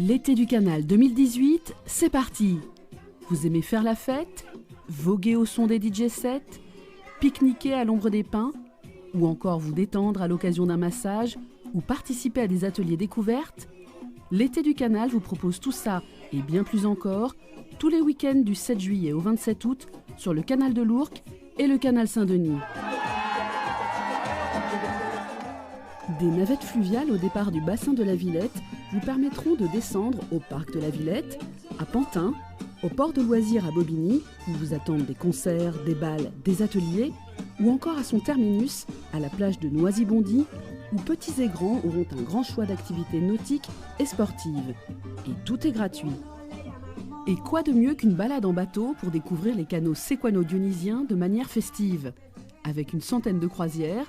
L'été du Canal 2018, c'est parti! Vous aimez faire la fête? Voguer au son des DJ sets? Pique-niquer à l'ombre des pins? Ou encore vous détendre à l'occasion d'un massage? Ou participer à des ateliers découvertes? L'été du Canal vous propose tout ça et bien plus encore tous les week-ends du 7 juillet au 27 août sur le canal de l'Ourcq et le canal Saint-Denis. Des navettes fluviales au départ du bassin de la Villette vous permettront de descendre au parc de la Villette, à Pantin, au port de loisirs à Bobigny, où vous attendent des concerts, des bals, des ateliers, ou encore à son terminus, à la plage de Noisy-Bondy, où petits et grands auront un grand choix d'activités nautiques et sportives. Et tout est gratuit. Et quoi de mieux qu'une balade en bateau pour découvrir les canaux séquano-dionysiens de manière festive? Avec une centaine de croisières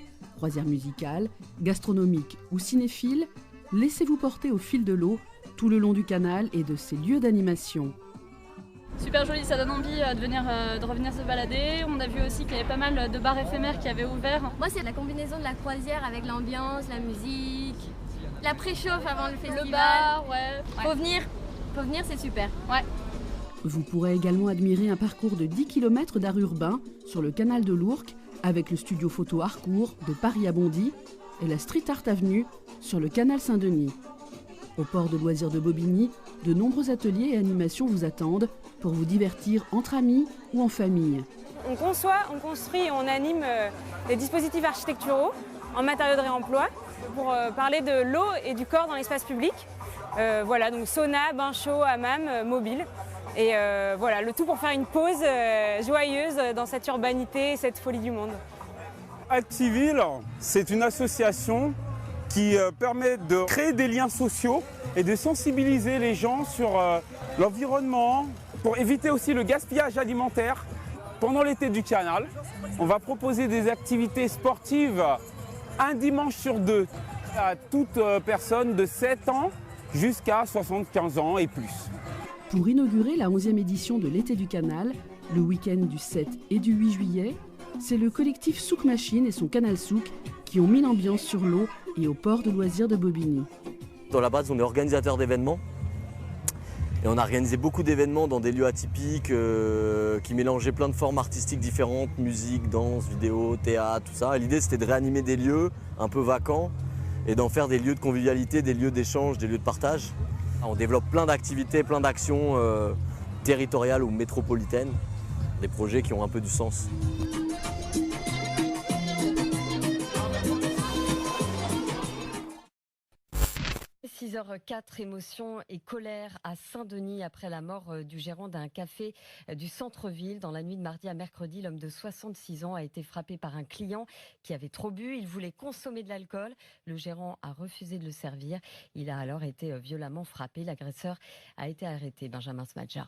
musicales, gastronomiques ou cinéphiles, laissez-vous porter au fil de l'eau tout le long du canal et de ses lieux d'animation. Super joli, ça donne envie de revenir se balader. On a vu aussi qu'il y avait pas mal de bars éphémères qui avaient ouvert. Moi, c'est la combinaison de la croisière avec l'ambiance, la musique, la préchauffe avant le festival. Le bar, ouais. Faut venir, c'est super. Ouais. Vous pourrez également admirer un parcours de 10 km d'art urbain sur le canal de l'Ourcq avec le studio photo Harcourt de Paris à Bondy et la Street Art Avenue sur le canal Saint-Denis. Au port de loisirs de Bobigny, de nombreux ateliers et animations vous attendent pour vous divertir entre amis ou en famille. On conçoit, on construit et on anime des dispositifs architecturaux en matériaux de réemploi pour parler de l'eau et du corps dans l'espace public. Voilà, donc sauna, bain chaud, hammam, mobile. Et voilà, le tout pour faire une pause joyeuse dans cette urbanité et cette folie du monde. Activille, c'est une association qui permet de créer des liens sociaux et de sensibiliser les gens sur l'environnement, pour éviter aussi le gaspillage alimentaire. Pendant l'été du canal, on va proposer des activités sportives un dimanche sur deux à toute personne de 7 ans jusqu'à 75 ans et plus. Pour inaugurer la 11e édition de l'été du canal, le week-end du 7 et du 8 juillet, c'est le collectif Souk Machine et son canal Souk qui ont mis l'ambiance sur l'eau et au port de loisirs de Bobigny. Dans la base, on est organisateur d'événements et on a organisé beaucoup d'événements dans des lieux atypiques qui mélangeaient plein de formes artistiques différentes, musique, danse, vidéo, théâtre, tout ça. L'idée, c'était de réanimer des lieux un peu vacants et d'en faire des lieux de convivialité, des lieux d'échange, des lieux de partage. On développe plein d'activités, plein d'actions territoriales ou métropolitaines, des projets qui ont un peu du sens. 6h04, émotion et colère à Saint-Denis après la mort du gérant d'un café du centre-ville. Dans la nuit de mardi à mercredi, l'homme de 66 ans a été frappé par un client qui avait trop bu. Il voulait consommer de l'alcool. Le gérant a refusé de le servir. Il a alors été violemment frappé. L'agresseur a été arrêté. Benjamin Smadja.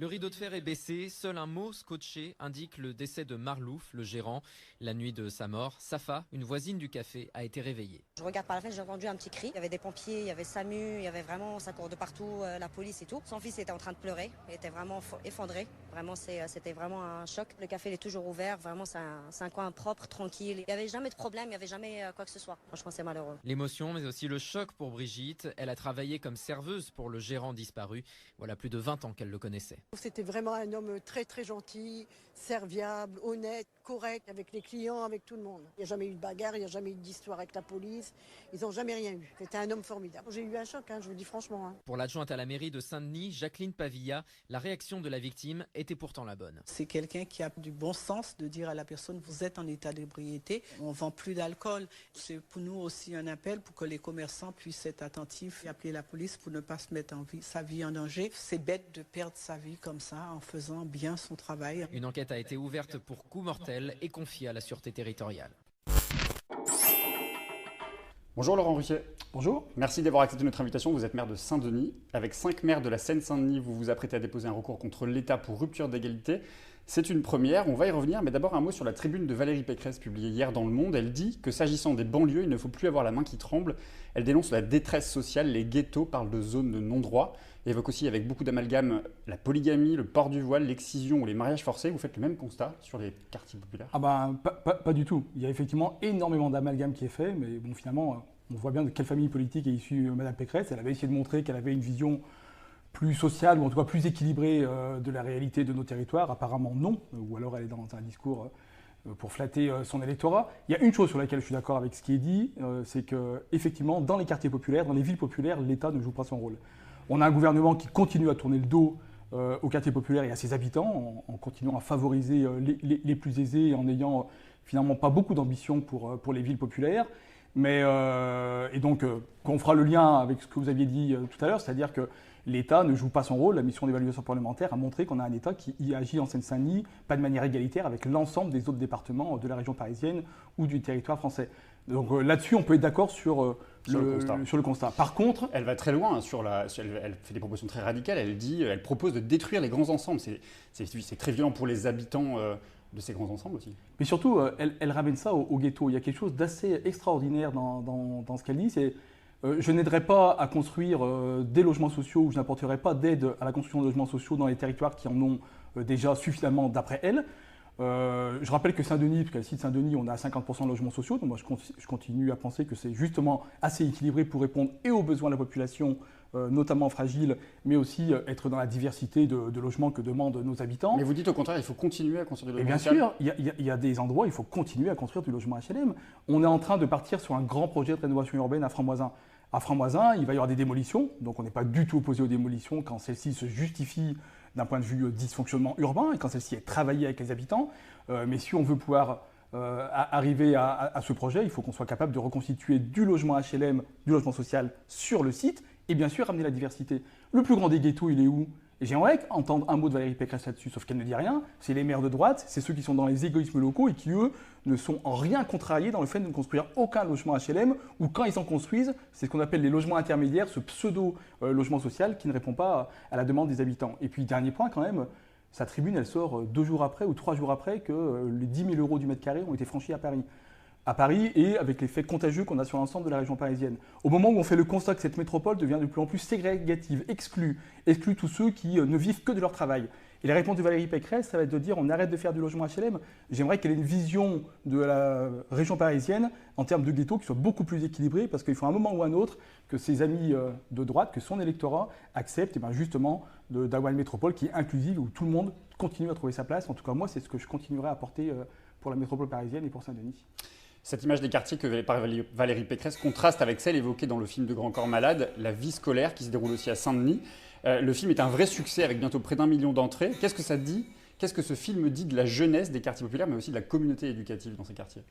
Le rideau de fer est baissé, seul un mot scotché indique le décès de Marlouf, le gérant. La nuit de sa mort, Safa, une voisine du café, a été réveillée. Je regarde par la fenêtre, j'ai entendu un petit cri. Il y avait des pompiers, il y avait SAMU, il y avait vraiment, ça court de partout, la police et tout. Son fils était en train de pleurer, il était vraiment effondré. Vraiment, c'était vraiment un choc. Le café il est toujours ouvert, vraiment c'est un coin propre, tranquille. Il n'y avait jamais de problème, il n'y avait jamais quoi que ce soit. Franchement, c'est malheureux. L'émotion, mais aussi le choc pour Brigitte. Elle a travaillé comme serveuse pour le gérant disparu. Voilà plus de 20 ans qu'elle le connaissait. C'était vraiment un homme très très gentil, serviable, honnête, correct avec les clients, avec tout le monde. Il n'y a jamais eu de bagarre, il n'y a jamais eu d'histoire avec la police. Ils n'ont jamais rien eu. C'était un homme formidable. J'ai eu un choc, je vous dis franchement. Pour l'adjointe à la mairie de Saint-Denis, Jacqueline Pavilla, la réaction de la victime était pourtant la bonne. C'est quelqu'un qui a du bon sens de dire à la personne, vous êtes en état d'ébriété, on ne vend plus d'alcool. C'est pour nous aussi un appel pour que les commerçants puissent être attentifs et appeler la police pour ne pas se mettre sa vie en danger. C'est bête de perdre sa vie comme ça en faisant bien son travail. Une enquête a été ouverte pour coup mortel et confiée à la Sûreté territoriale. Bonjour Laurent Ruquier. Bonjour. Merci d'avoir accepté notre invitation. Vous êtes maire de Saint-Denis. Avec 5 maires de la Seine-Saint-Denis, vous vous apprêtez à déposer un recours contre l'État pour rupture d'égalité. C'est une première, on va y revenir, mais d'abord un mot sur la tribune de Valérie Pécresse publiée hier dans Le Monde. Elle dit que s'agissant des banlieues, il ne faut plus avoir la main qui tremble. Elle dénonce la détresse sociale, les ghettos, parle de zones de non-droit, évoque aussi avec beaucoup d'amalgame la polygamie, le port du voile, l'excision ou les mariages forcés. Vous faites le même constat sur les quartiers populaires? Pas du tout. Il y a effectivement énormément d'amalgame qui est fait, mais bon, finalement, On voit bien de quelle famille politique est issue Mme Pécresse. Elle avait essayé de montrer qu'elle avait une vision plus sociale, ou en tout cas plus équilibrée de la réalité de nos territoires. Apparemment non, ou alors elle est dans un discours pour flatter son électorat. Il y a une chose sur laquelle je suis d'accord avec ce qui est dit, c'est qu'effectivement, dans les quartiers populaires, dans les villes populaires, l'État ne joue pas son rôle. On a un gouvernement qui continue à tourner le dos aux quartiers populaires et à ses habitants, en continuant à favoriser les plus aisés et en n'ayant finalement pas beaucoup d'ambition pour les villes populaires. Et donc, on fera le lien avec ce que vous aviez dit tout à l'heure, c'est-à-dire que l'État ne joue pas son rôle. La mission d'évaluation parlementaire a montré qu'on a un État qui y agit en Seine-Saint-Denis, pas de manière égalitaire avec l'ensemble des autres départements de la région parisienne ou du territoire français. Donc là-dessus, on peut être d'accord sur le constat. Par contre, elle va très loin. Elle fait des propositions très radicales. Elle propose de détruire les grands ensembles. C'est très violent pour les habitants de ces grands ensembles aussi. Mais surtout, elle ramène ça au ghetto. Il y a quelque chose d'assez extraordinaire dans ce qu'elle dit. C'est je n'aiderai pas à construire des logements sociaux, ou je n'apporterai pas d'aide à la construction de logements sociaux dans les territoires qui en ont déjà suffisamment d'après elle. Je rappelle que Saint-Denis, parce qu'à la site Saint-Denis, on a 50% de logements sociaux. Donc moi, je continue à penser que c'est justement assez équilibré pour répondre et aux besoins de la population, notamment fragile, mais aussi être dans la diversité de logements que demandent nos habitants. Mais vous dites au contraire, il faut continuer à construire du logement social. Bien sûr, il y a des endroits où il faut continuer à construire du logement HLM. On est en train de partir sur un grand projet de rénovation urbaine à Franc-Moisin. À Franc-Moisin, il va y avoir des démolitions, donc on n'est pas du tout opposé aux démolitions quand celles-ci se justifient d'un point de vue dysfonctionnement urbain et quand celle-ci est travaillée avec les habitants. Mais si on veut pouvoir arriver à ce projet, il faut qu'on soit capable de reconstituer du logement HLM, du logement social sur le site et bien sûr amener la diversité. Le plus grand des ghettos, il est où? Et j'aimerais entendre un mot de Valérie Pécresse là-dessus, sauf qu'elle ne dit rien. C'est les maires de droite, c'est ceux qui sont dans les égoïsmes locaux et qui, eux, ne sont en rien contrariés dans le fait de ne construire aucun logement HLM, ou quand ils en construisent, c'est ce qu'on appelle les logements intermédiaires, ce pseudo-logement social qui ne répond pas à la demande des habitants. Et puis, dernier point quand même, sa tribune, elle sort 2 jours après ou 3 jours après que les 10 000 € du mètre carré ont été franchis à Paris. Et avec l'effet contagieux qu'on a sur l'ensemble de la région parisienne. Au moment où on fait le constat que cette métropole devient de plus en plus ségrégative, exclut tous ceux qui ne vivent que de leur travail. Et la réponse de Valérie Pécresse, ça va être de dire on arrête de faire du logement HLM. J'aimerais qu'elle ait une vision de la région parisienne en termes de ghetto qui soit beaucoup plus équilibrée, parce qu'il faut un moment ou un autre que ses amis de droite, que son électorat accepte justement d'avoir une métropole qui est inclusive, où tout le monde continue à trouver sa place. En tout cas, moi, c'est ce que je continuerai à porter pour la métropole parisienne et pour Saint-Denis. Cette image des quartiers que par Valérie Pécresse contraste avec celle évoquée dans le film de Grand Corps Malade, La vie scolaire, qui se déroule aussi à Saint-Denis. Le film est un vrai succès avec bientôt près d'1 million d'entrées. Qu'est-ce que ça dit? Qu'est-ce que ce film dit de la jeunesse des quartiers populaires, mais aussi de la communauté éducative dans ces quartiers?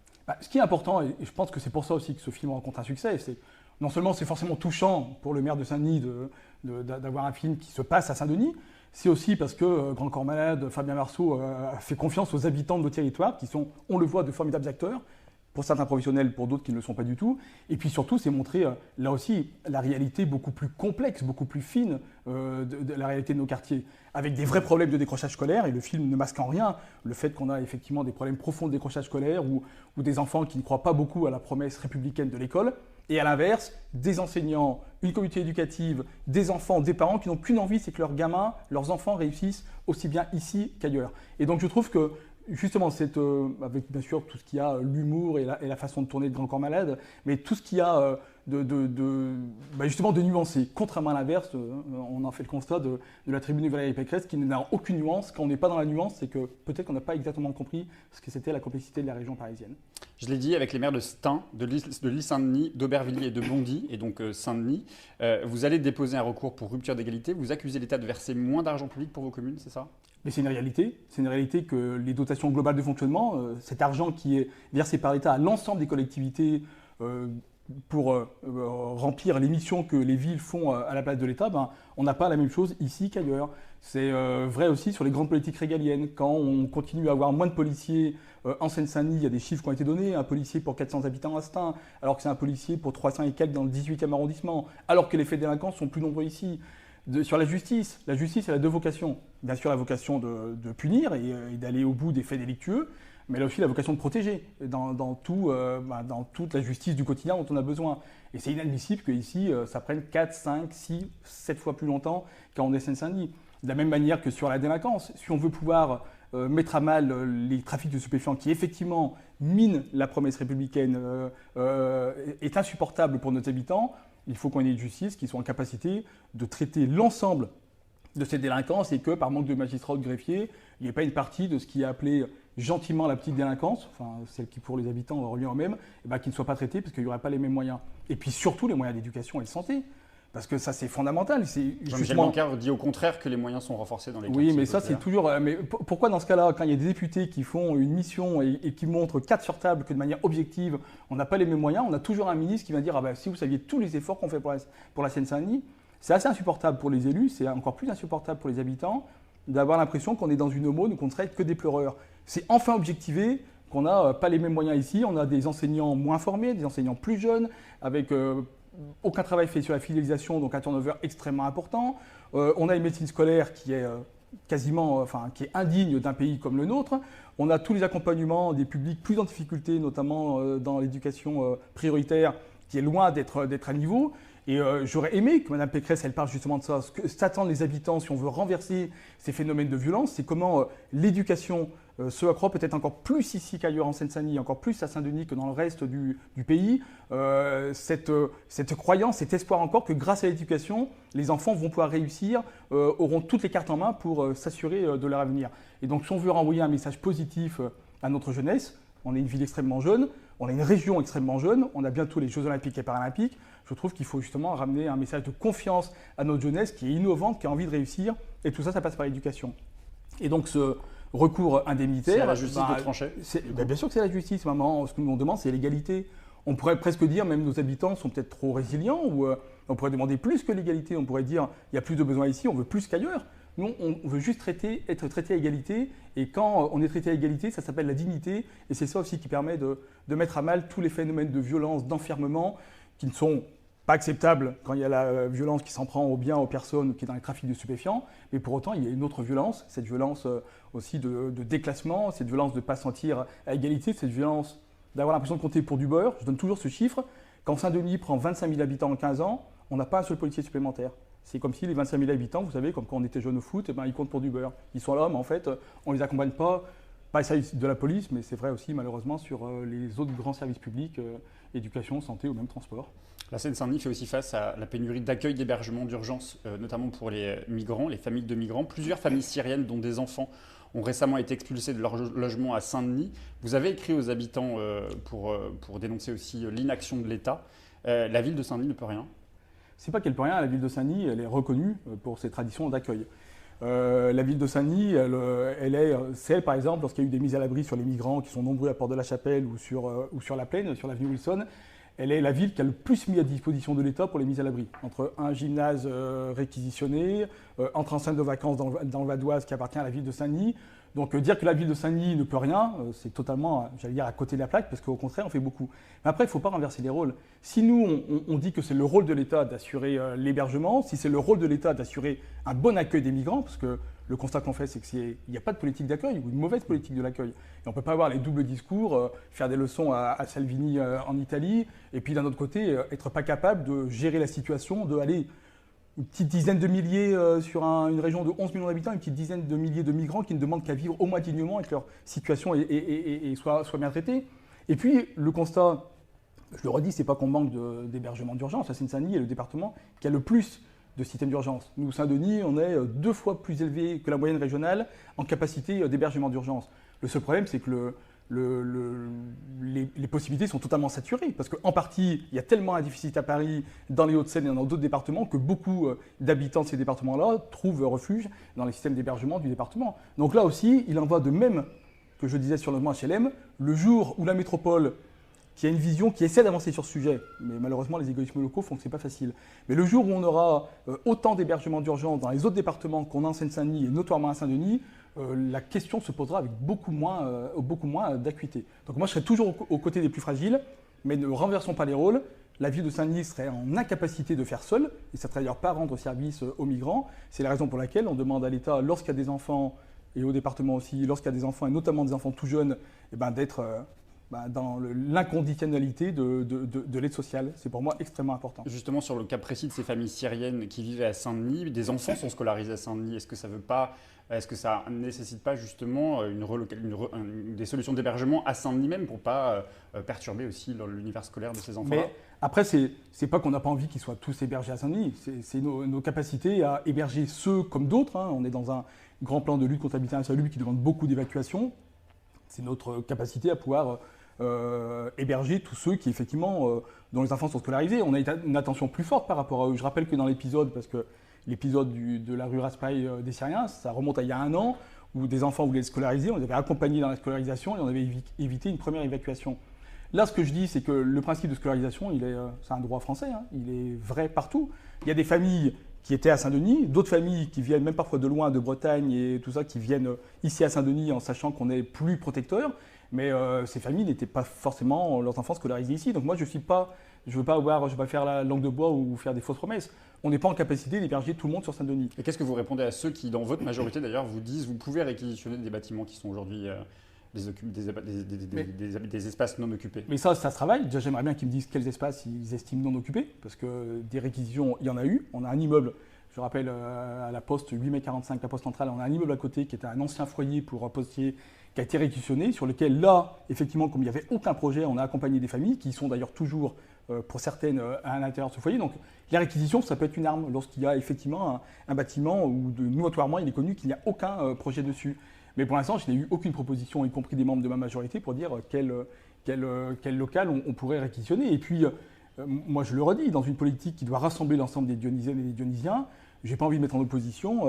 Ce qui est important, et je pense que c'est pour ça aussi que ce film rencontre un succès, c'est non seulement c'est forcément touchant pour le maire de Saint-Denis d'avoir un film qui se passe à Saint-Denis, c'est aussi parce que Grand Corps Malade, Fabien Marceau a fait confiance aux habitants de nos territoires, qui sont, on le voit, de formidables acteurs, pour certains professionnels, pour d'autres qui ne le sont pas du tout. Et puis surtout, c'est montrer, là aussi, la réalité beaucoup plus complexe, beaucoup plus fine de la réalité de nos quartiers, avec des vrais problèmes de décrochage scolaire, et le film ne masque en rien le fait qu'on a effectivement des problèmes profonds de décrochage scolaire, ou des enfants qui ne croient pas beaucoup à la promesse républicaine de l'école, et à l'inverse, des enseignants, une communauté éducative, des enfants, des parents qui n'ont qu'une envie, c'est que leurs gamins, leurs enfants réussissent aussi bien ici qu'ailleurs. Et donc je trouve que justement, avec bien sûr tout ce qu'il y a, l'humour et la façon de tourner de Grand Corps Malade, mais tout ce qu'il y a justement de nuancé. Contrairement à l'inverse, on en fait le constat de la tribune de Valérie Pécresse qui n'a aucune nuance. Quand on n'est pas dans la nuance, c'est que peut-être qu'on n'a pas exactement compris ce que c'était la complexité de la région parisienne. Je l'ai dit, avec les maires de Stein, de l'île Saint-Denis, d'Aubervilliers et de Bondy, et donc Saint-Denis, vous allez déposer un recours pour rupture d'égalité. Vous accusez l'État de verser moins d'argent public pour vos communes, c'est ça? Mais c'est une réalité. C'est une réalité que les dotations globales de fonctionnement, cet argent qui est versé par l'État à l'ensemble des collectivités pour remplir les missions que les villes font à la place de l'État, on n'a pas la même chose ici qu'ailleurs. C'est vrai aussi sur les grandes politiques régaliennes. Quand on continue à avoir moins de policiers en Seine-Saint-Denis, il y a des chiffres qui ont été donnés, un policier pour 400 habitants à Stein, alors que c'est un policier pour 300 et quelques dans le 18e arrondissement, alors que les faits de délinquance sont plus nombreux ici. Sur la justice, elle a deux vocations. Bien sûr, la vocation de punir et d'aller au bout des faits délictueux, mais elle a aussi la vocation de protéger dans toute la justice du quotidien dont on a besoin. Et c'est inadmissible qu'ici, ça prenne 4, 5, 6, 7 fois plus longtemps qu'en Seine-Saint-Denis. De la même manière que sur la délinquance, si on veut pouvoir mettre à mal les trafics de stupéfiants qui effectivement minent la promesse républicaine est insupportable pour nos habitants. Il faut qu'on ait une justice qui soit en capacité de traiter l'ensemble de ces délinquances et que par manque de magistrats ou de greffiers, il n'y ait pas une partie de ce qui est appelé gentiment la petite délinquance, enfin celle qui pour les habitants revient au même, qui ne soit pas traitée parce qu'il n'y aurait pas les mêmes moyens. Et puis surtout les moyens d'éducation et de santé. Parce que ça, c'est fondamental. Jean-Michel Blanquer dit au contraire que les moyens sont renforcés dans les quartiers. Oui, mais ça, c'est toujours... Mais pourquoi, dans ce cas-là, quand il y a des députés qui font une mission et qui montrent carte sur table que de manière objective, on n'a pas les mêmes moyens, on a toujours un ministre qui va dire si vous saviez tous les efforts qu'on fait pour la Seine-Saint-Denis, c'est assez insupportable pour les élus, c'est encore plus insupportable pour les habitants d'avoir l'impression qu'on est dans une aumône ou qu'on ne traite que des pleureurs. C'est enfin objectivé qu'on n'a pas les mêmes moyens ici. On a des enseignants moins formés, des enseignants plus jeunes, avec... aucun travail fait sur la fidélisation, donc un turnover extrêmement important. On a une médecine scolaire qui est qui est indigne d'un pays comme le nôtre. On a tous les accompagnements des publics plus en difficulté, notamment dans l'éducation prioritaire, qui est loin d'être à niveau. Et j'aurais aimé que Mme Pécresse, elle parle justement de ça. Ce que s'attendent les habitants si on veut renverser ces phénomènes de violence, c'est comment l'éducation se accroît peut-être encore plus ici qu'ailleurs en Seine-Saint-Denis, encore plus à Saint-Denis que dans le reste du pays. Cette croyance, cet espoir encore que grâce à l'éducation, les enfants vont pouvoir réussir, auront toutes les cartes en main pour s'assurer de leur avenir. Et donc si on veut renvoyer un message positif à notre jeunesse, on est une ville extrêmement jeune, on a une région extrêmement jeune, on a bientôt les Jeux Olympiques et Paralympiques. Je trouve qu'il faut justement ramener un message de confiance à notre jeunesse qui est innovante, qui a envie de réussir. Et tout ça, ça passe par l'éducation. Et donc ce recours indemnitaire... C'est à la justice de trancher. Bien sûr que c'est la justice, maman. Ce que nous on demande, c'est l'égalité. On pourrait presque dire, même nos habitants sont peut-être trop résilients, ou on pourrait demander plus que l'égalité. On pourrait dire, il y a plus de besoins ici, on veut plus qu'ailleurs. Nous, on veut juste être traité à égalité. Et quand on est traité à égalité, ça s'appelle la dignité. Et c'est ça aussi qui permet de mettre à mal tous les phénomènes de violence, d'enfermement, qui ne sont pas acceptables quand il y a la violence qui s'en prend aux biens, aux personnes, qui est dans les trafics de stupéfiants. Mais pour autant, il y a une autre violence, cette violence aussi de déclassement, cette violence de ne pas sentir à égalité, cette violence d'avoir l'impression de compter pour du beurre. Je donne toujours ce chiffre. Quand Saint-Denis prend 25 000 habitants en 15 ans, on n'a pas un seul policier supplémentaire. C'est comme si les 25 000 habitants, vous savez, comme quand on était jeune au foot, ils comptent pour du beurre. Ils sont là, mais en fait, on ne les accompagne pas au service de la police, mais c'est vrai aussi malheureusement sur les autres grands services publics, éducation, santé ou même transport. La Seine-Saint-Denis fait aussi face à la pénurie d'accueil, d'hébergement d'urgence, notamment pour les migrants, les familles de migrants. Plusieurs familles syriennes, dont des enfants, ont récemment été expulsés de leur logement à Saint-Denis. Vous avez écrit aux habitants pour dénoncer aussi l'inaction de l'État. La ville de Saint-Denis ne peut rien. C'est pas qu'elle peut rien, la ville de Saint-Denis, elle est reconnue pour ses traditions d'accueil. La ville de Saint-Denis, c'est par exemple, lorsqu'il y a eu des mises à l'abri sur les migrants qui sont nombreux à Porte de la Chapelle ou sur la Plaine, sur l'avenue Wilson, elle est la ville qui a le plus mis à disposition de l'État pour les mises à l'abri. Entre un gymnase réquisitionné, entre enceinte de vacances dans le Vadoise qui appartient à la ville de Saint-Denis. Donc dire que la ville de Saint-Denis ne peut rien, c'est totalement, j'allais dire, à côté de la plaque, parce qu'au contraire, on fait beaucoup. Mais après, il ne faut pas renverser les rôles. Si nous, on dit que c'est le rôle de l'État d'assurer l'hébergement, si c'est le rôle de l'État d'assurer un bon accueil des migrants, parce que le constat qu'on fait, c'est qu'il n'y a pas de politique d'accueil ou une mauvaise politique de l'accueil. Et on ne peut pas avoir les doubles discours, faire des leçons à Salvini en Italie, et puis d'un autre côté, être pas capable de gérer la situation, d'aller une petite dizaine de milliers sur une région de 11 millions d'habitants, une petite dizaine de milliers de migrants qui ne demandent qu'à vivre au moins dignement et que leur situation soit bien traitée. Et puis, le constat, je le redis, c'est pas qu'on manque d'hébergement d'urgence. La Seine-Saint-Denis est le département qui a le plus de systèmes d'urgence. Nous, Saint-Denis, on est 2 fois plus élevé que la moyenne régionale en capacité d'hébergement d'urgence. Le seul problème, c'est que les possibilités sont totalement saturées. Parce qu'en partie, il y a tellement un déficit à Paris, dans les Hauts-de-Seine et dans d'autres départements, que beaucoup d'habitants de ces départements-là trouvent refuge dans les systèmes d'hébergement du département. Donc là aussi, il en va de même que je disais sur le logement HLM, le jour où la métropole, qui a une vision, qui essaie d'avancer sur ce sujet, mais malheureusement les égoïsmes locaux font que ce n'est pas facile. Mais le jour où on aura autant d'hébergements d'urgence dans les autres départements qu'on a en Seine-Saint-Denis et notamment à Saint-Denis, la question se posera avec beaucoup moins d'acuité. Donc moi je serai toujours aux côtés des plus fragiles, mais ne renversons pas les rôles. La ville de Saint-Denis serait en incapacité de faire seule, et ça ne serait d'ailleurs pas rendre service aux migrants. C'est la raison pour laquelle on demande à l'État, lorsqu'il y a des enfants, et au département aussi, lorsqu'il y a des enfants, et notamment des enfants tout jeunes, d'être dans l'inconditionnalité de l'aide sociale. C'est pour moi extrêmement important. Justement, sur le cas précis de ces familles syriennes qui vivaient à Saint-Denis, des enfants sont scolarisés à Saint-Denis. Est-ce que ça ne veut pas est-ce que ça ne nécessite pas justement des solutions d'hébergement à Saint-Denis même pour ne pas perturber aussi l'univers scolaire de ces enfants-là? Mais après, c'est pas qu'on n'a pas envie qu'ils soient tous hébergés à Saint-Denis, c'est nos capacités à héberger ceux comme d'autres. Hein. On est dans un grand plan de lutte contre l'habitat insalubre qui demande beaucoup d'évacuation. C'est notre capacité à pouvoir héberger tous ceux qui, effectivement, dont les enfants sont scolarisés. On a une attention plus forte par rapport à eux. Je rappelle que dans l'épisode, parce que l'épisode de la rue Raspail des Syriens, ça remonte à il y a 1 an, où des enfants voulaient être scolarisés, on les avait accompagnés dans la scolarisation et on avait évité une première évacuation. Là, ce que je dis, c'est que le principe de scolarisation, c'est un droit français, hein, il est vrai partout. Il y a des familles qui étaient à Saint-Denis, d'autres familles qui viennent même parfois de loin, de Bretagne et tout ça, qui viennent ici à Saint-Denis en sachant qu'on est plus protecteur. Mais ces familles n'étaient pas forcément leurs enfants scolarisés ici. Donc moi, je ne veux pas faire la langue de bois ou faire des fausses promesses. On n'est pas en capacité d'héberger tout le monde sur Saint-Denis. Et qu'est-ce que vous répondez à ceux qui, dans votre majorité d'ailleurs, vous disent vous pouvez réquisitionner des bâtiments qui sont aujourd'hui des espaces non occupés? Mais ça se travaille. Déjà, j'aimerais bien qu'ils me disent quels espaces ils estiment non occupés, parce que des réquisitions, il y en a eu. On a un immeuble, je rappelle, à la Poste 8 mai 45, la Poste centrale, on a un immeuble à côté qui était un ancien foyer pour un postier qui a été réquisitionné, sur lequel là, effectivement, comme il n'y avait aucun projet, on a accompagné des familles qui sont d'ailleurs toujours, pour certaines, à l'intérieur de ce foyer. Donc la réquisition, ça peut être une arme lorsqu'il y a effectivement un bâtiment où notoirement il est connu qu'il n'y a aucun projet dessus. Mais pour l'instant, je n'ai eu aucune proposition, y compris des membres de ma majorité, pour dire quel local on pourrait réquisitionner. Et puis, moi je le redis, dans une politique qui doit rassembler l'ensemble des Dionysiennes et des Dionysiens, je n'ai pas envie de mettre en opposition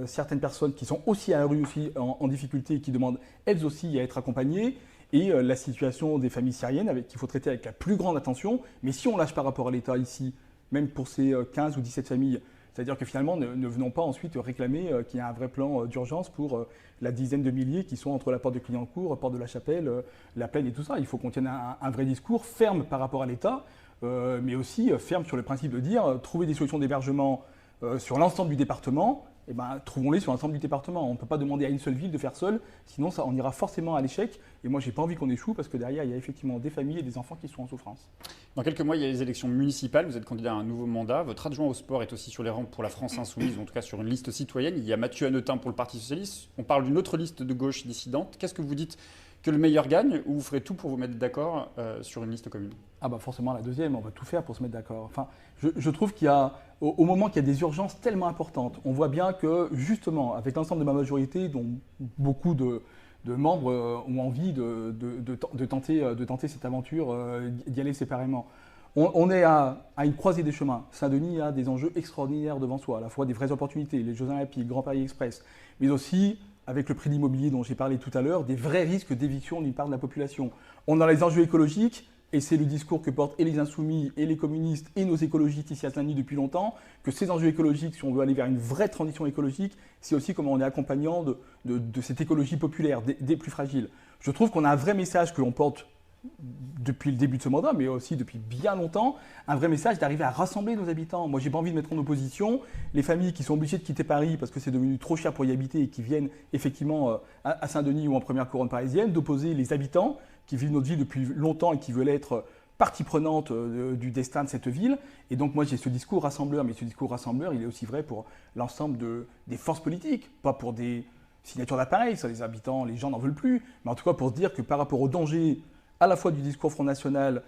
certaines personnes qui sont aussi à la rue, aussi en difficulté, et qui demandent elles aussi à être accompagnées, et la situation des familles syriennes qu'il faut traiter avec la plus grande attention. Mais si on lâche par rapport à l'État ici, même pour ces 15 ou 17 familles, c'est-à-dire que finalement, ne venons pas ensuite réclamer qu'il y a un vrai plan d'urgence pour la dizaine de milliers qui sont entre la porte de Clignancourt, porte de la Chapelle, la Plaine et tout ça. Il faut qu'on tienne un vrai discours ferme par rapport à l'État, mais aussi ferme sur le principe de dire trouver des solutions d'hébergement sur l'ensemble du département. Eh ben, trouvons-les sur l'ensemble du département. On ne peut pas demander à une seule ville de faire seule, sinon on ira forcément à l'échec. Et moi, je n'ai pas envie qu'on échoue parce que derrière, il y a effectivement des familles et des enfants qui sont en souffrance. Dans quelques mois, il y a les élections municipales. Vous êtes candidat à un nouveau mandat. Votre adjoint au sport est aussi sur les rangs pour la France Insoumise, ou en tout cas sur une liste citoyenne. Il y a Mathieu Hanotin pour le Parti Socialiste. On parle d'une autre liste de gauche dissidente. Qu'est-ce que vous dites? Que le meilleur gagne, ou vous ferez tout pour vous mettre d'accord sur une liste commune? Ah bah forcément la deuxième, on va tout faire pour se mettre d'accord. Enfin, je trouve qu'il y a, au moment qu'il y a des urgences tellement importantes, on voit bien que justement, avec l'ensemble de ma majorité, dont beaucoup de membres ont envie de tenter cette aventure, d'y aller séparément. On est à une croisée des chemins. Saint-Denis a des enjeux extraordinaires devant soi, à la fois des vraies opportunités, les Jeux Olympiques, Grand Paris Express, mais aussi, avec le prix de l'immobilier dont j'ai parlé tout à l'heure, des vrais risques d'éviction d'une part de la population. On a les enjeux écologiques, et c'est le discours que portent et les Insoumis, et les communistes, et nos écologistes ici à Saint-Denis depuis longtemps, que ces enjeux écologiques, si on veut aller vers une vraie transition écologique, c'est aussi comment on est accompagnant de cette écologie populaire, des plus fragiles. Je trouve qu'on a un vrai message que l'on porte depuis le début de ce mandat, mais aussi depuis bien longtemps, un vrai message d'arriver à rassembler nos habitants. Moi, j'ai pas envie de mettre en opposition les familles qui sont obligées de quitter Paris parce que c'est devenu trop cher pour y habiter et qui viennent effectivement à Saint-Denis ou en première couronne parisienne, d'opposer les habitants qui vivent notre vie depuis longtemps et qui veulent être partie prenante du destin de cette ville. Et donc moi, j'ai ce discours rassembleur, mais ce discours rassembleur, il est aussi vrai pour l'ensemble des forces politiques, pas pour des signatures d'appareils, ça les habitants, les gens n'en veulent plus, mais en tout cas pour se dire que par rapport au danger à la fois du discours Front National,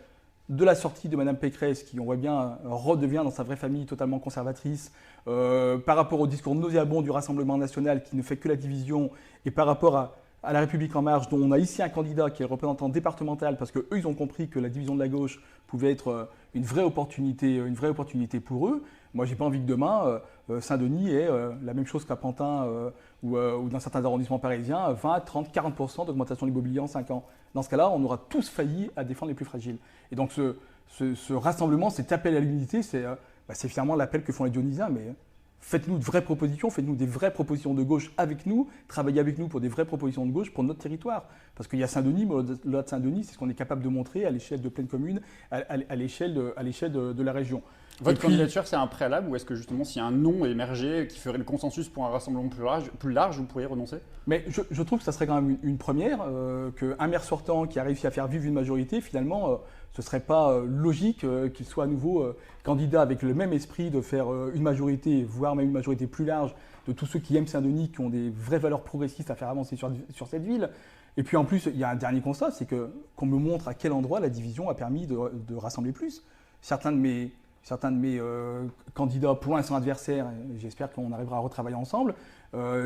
de la sortie de Mme Pécresse, qui on voit bien redevient dans sa vraie famille totalement conservatrice, par rapport au discours nauséabond du Rassemblement National qui ne fait que la division, et par rapport à la République En Marche, dont on a ici un candidat qui est le représentant départemental, parce qu'eux, ils ont compris que la division de la gauche pouvait être une vraie opportunité pour eux. Moi, j'ai pas envie que demain, Saint-Denis ait la même chose qu'à Pantin ou dans certains arrondissements parisiens, 20, 30, 40% d'augmentation de l'immobilier en 5 ans. Dans ce cas-là, on aura tous failli à défendre les plus fragiles. Et donc ce rassemblement, cet appel à l'unité, c'est finalement l'appel que font les Dionysiens, mais faites-nous de vraies propositions, faites-nous des vraies propositions de gauche avec nous, travaillez avec nous pour des vraies propositions de gauche pour notre territoire. Parce qu'il y a Saint-Denis, mais au-delà de Saint-Denis, c'est ce qu'on est capable de montrer à l'échelle de pleine commune, à l'échelle de la région. Votre candidature, c'est un préalable ou est-ce que justement, s'il y a un nom émergé qui ferait le consensus pour un rassemblement plus large, vous pourriez renoncer? Mais je trouve que ça serait quand même une première, qu'un maire sortant qui a réussi à faire vivre une majorité, finalement, ce ne serait pas logique qu'il soit à nouveau candidat avec le même esprit de faire une majorité, voire même une majorité plus large de tous ceux qui aiment Saint-Denis, qui ont des vraies valeurs progressistes à faire avancer sur cette ville. Et puis en plus, il y a un dernier constat, c'est qu'on me montre à quel endroit la division a permis de rassembler plus. Certains de mes candidats pour l'instant adversaires, et j'espère qu'on arrivera à retravailler ensemble,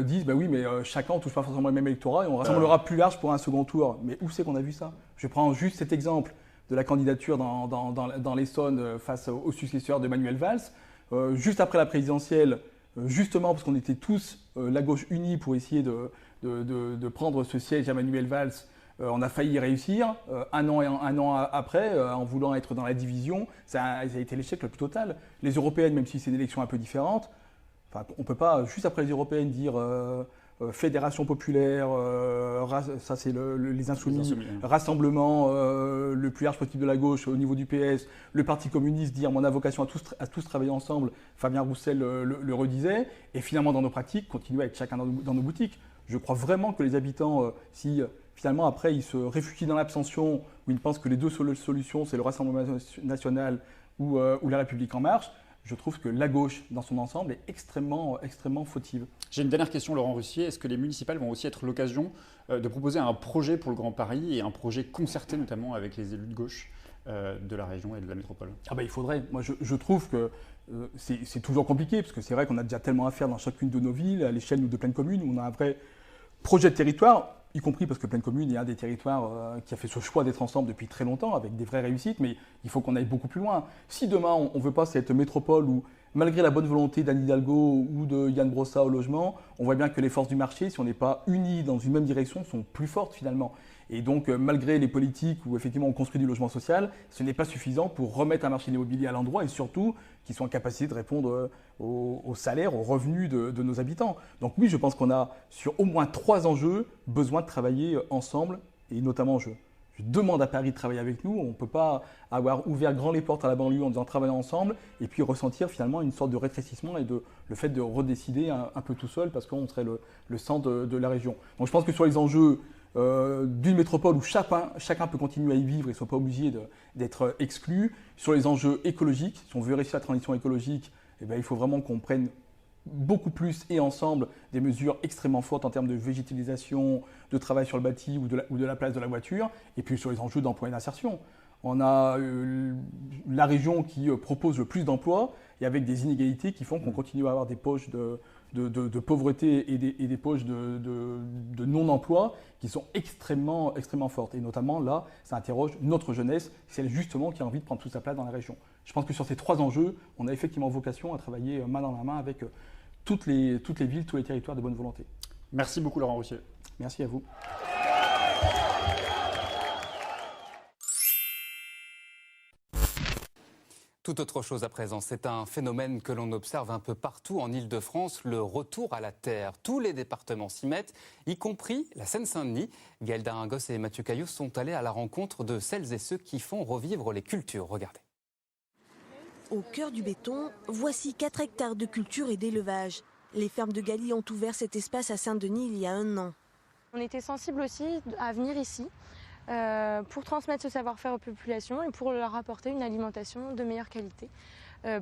disent bah oui, mais chacun ne touche pas forcément le même électorat et on rassemblera plus large pour un second tour. Mais où c'est qu'on a vu ça? Je prends juste cet exemple de la candidature dans l'Essonne face aux successeurs de Manuel Valls. Juste après la présidentielle, justement parce qu'on était tous la gauche unie pour essayer de prendre ce siège à Manuel Valls, on a failli y réussir. Un an après, en voulant être dans la division, ça a été l'échec le plus total. Les européennes, même si c'est une élection un peu différente, on ne peut pas, juste après les européennes, dire fédération populaire, ça c'est les insoumis, rassemblement le plus large possible de la gauche au niveau du PS, le Parti communiste, dire on a vocation à tous travailler ensemble, Fabien Roussel le redisait, et finalement dans nos pratiques, continuer à être chacun dans nos boutiques. Je crois vraiment que les habitants, si finalement après ils se réfugient dans l'abstention, où ils pensent que les deux solutions c'est le Rassemblement national ou la République en marche, je trouve que la gauche, dans son ensemble, est extrêmement fautive. J'ai une dernière question, Laurent Russier. Est-ce que les municipales vont aussi être l'occasion de proposer un projet pour le Grand Paris et un projet concerté notamment avec les élus de gauche de la région et de la métropole? Il faudrait. Moi, je trouve que c'est toujours compliqué, parce que c'est vrai qu'on a déjà tellement à faire dans chacune de nos villes, à l'échelle de pleine commune, où on a un vrai projet de territoire, y compris parce que Pleine Commune est un des territoires qui a fait ce choix d'être ensemble depuis très longtemps, avec des vraies réussites, mais il faut qu'on aille beaucoup plus loin. Si demain, on ne veut pas cette métropole où, malgré la bonne volonté d'Anne Hidalgo ou de Yann Brossa au logement, on voit bien que les forces du marché, si on n'est pas unis dans une même direction, sont plus fortes finalement. Et donc, malgré les politiques où effectivement on construit du logement social, ce n'est pas suffisant pour remettre un marché de l'immobilier à l'endroit et surtout qu'ils soient en capacité de répondre aux salaires, aux revenus de nos habitants. Donc oui, je pense qu'on a sur au moins 3 enjeux besoin de travailler ensemble et notamment je demande à Paris de travailler avec nous. On ne peut pas avoir ouvert grand les portes à la banlieue en disant travaillons ensemble et puis ressentir finalement une sorte de rétrécissement et le fait de redécider un peu tout seul parce qu'on serait le centre de la région. Donc je pense que sur les enjeux d'une métropole où chacun peut continuer à y vivre et ne soit pas obligé d'être exclu. Sur les enjeux écologiques, si on veut réussir la transition écologique, il faut vraiment qu'on prenne beaucoup plus et ensemble des mesures extrêmement fortes en termes de végétalisation, de travail sur le bâti ou de la place de la voiture. Et puis sur les enjeux d'emploi et d'insertion. On a la région qui propose le plus d'emplois et avec des inégalités qui font qu'on continue à avoir des poches de pauvreté et des poches de non-emploi qui sont extrêmement fortes. Et notamment là, ça interroge notre jeunesse, celle justement qui a envie de prendre toute sa place dans la région. Je pense que sur ces 3 enjeux, on a effectivement vocation à travailler main dans la main avec toutes les villes, tous les territoires de bonne volonté. Merci beaucoup Laurent Russier. Merci à vous. Tout autre chose à présent, c'est un phénomène que l'on observe un peu partout en Ile-de-France, le retour à la terre. Tous les départements s'y mettent, y compris la Seine-Saint-Denis. Gaël Daringos et Mathieu Caillou sont allés à la rencontre de celles et ceux qui font revivre les cultures. Regardez. Au cœur du béton, voici 4 hectares de culture et d'élevage. Les fermes de Galie ont ouvert cet espace à Saint-Denis il y a 1 an. On était sensible aussi à venir ici pour transmettre ce savoir-faire aux populations et pour leur apporter une alimentation de meilleure qualité,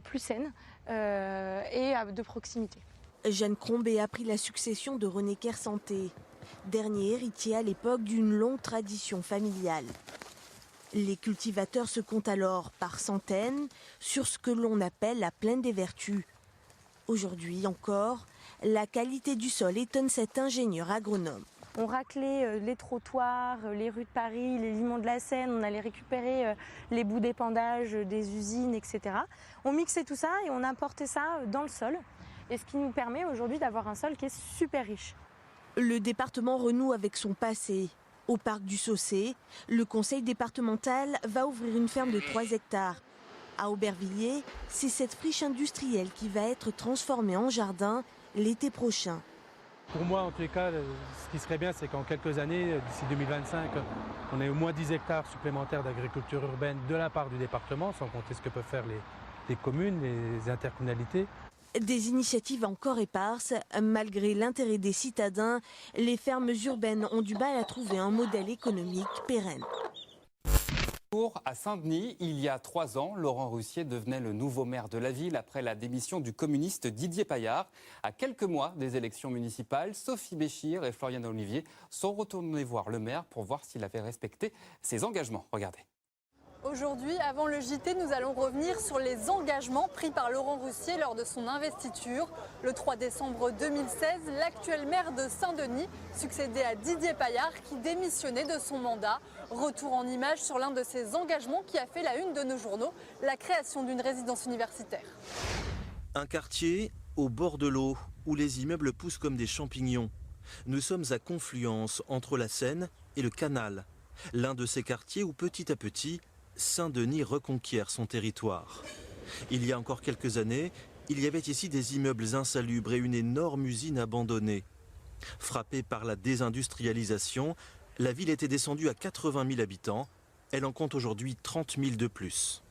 plus saine et de proximité. Jeanne Crombé a pris la succession de René Kersanté, dernier héritier à l'époque d'une longue tradition familiale. Les cultivateurs se comptent alors par centaines sur ce que l'on appelle la plaine des vertus. Aujourd'hui encore, la qualité du sol étonne cet ingénieur agronome. On raclait les trottoirs, les rues de Paris, les limons de la Seine, on allait récupérer les bouts d'épandage des usines, etc. On mixait tout ça et on apportait ça dans le sol. Et ce qui nous permet aujourd'hui d'avoir un sol qui est super riche. Le département renoue avec son passé. Au parc du Saussé, le conseil départemental va ouvrir une ferme de 3 hectares. À Aubervilliers, c'est cette friche industrielle qui va être transformée en jardin l'été prochain. Pour moi, en tous les cas, ce qui serait bien, c'est qu'en quelques années, d'ici 2025, on ait au moins 10 hectares supplémentaires d'agriculture urbaine de la part du département, sans compter ce que peuvent faire les communes, les intercommunalités. Des initiatives encore éparses, malgré l'intérêt des citadins, les fermes urbaines ont du mal à trouver un modèle économique pérenne. À Saint-Denis, il y a 3 ans, Laurent Russier devenait le nouveau maire de la ville après la démission du communiste Didier Paillard. À quelques mois des élections municipales, Sophie Béchir et Floriane Olivier sont retournés voir le maire pour voir s'il avait respecté ses engagements. Regardez. Aujourd'hui, avant le JT, nous allons revenir sur les engagements pris par Laurent Russier lors de son investiture. Le 3 décembre 2016, l'actuel maire de Saint-Denis succédait à Didier Paillard qui démissionnait de son mandat. Retour en images sur l'un de ses engagements qui a fait la une de nos journaux, la création d'une résidence universitaire. Un quartier au bord de l'eau où les immeubles poussent comme des champignons. Nous sommes à confluence entre la Seine et le Canal. L'un de ces quartiers où petit à petit, Saint-Denis reconquiert son territoire. Il y a encore quelques années, il y avait ici des immeubles insalubres et une énorme usine abandonnée. Frappée par la désindustrialisation, la ville était descendue à 80 000 habitants. Elle en compte aujourd'hui 30 000 de plus.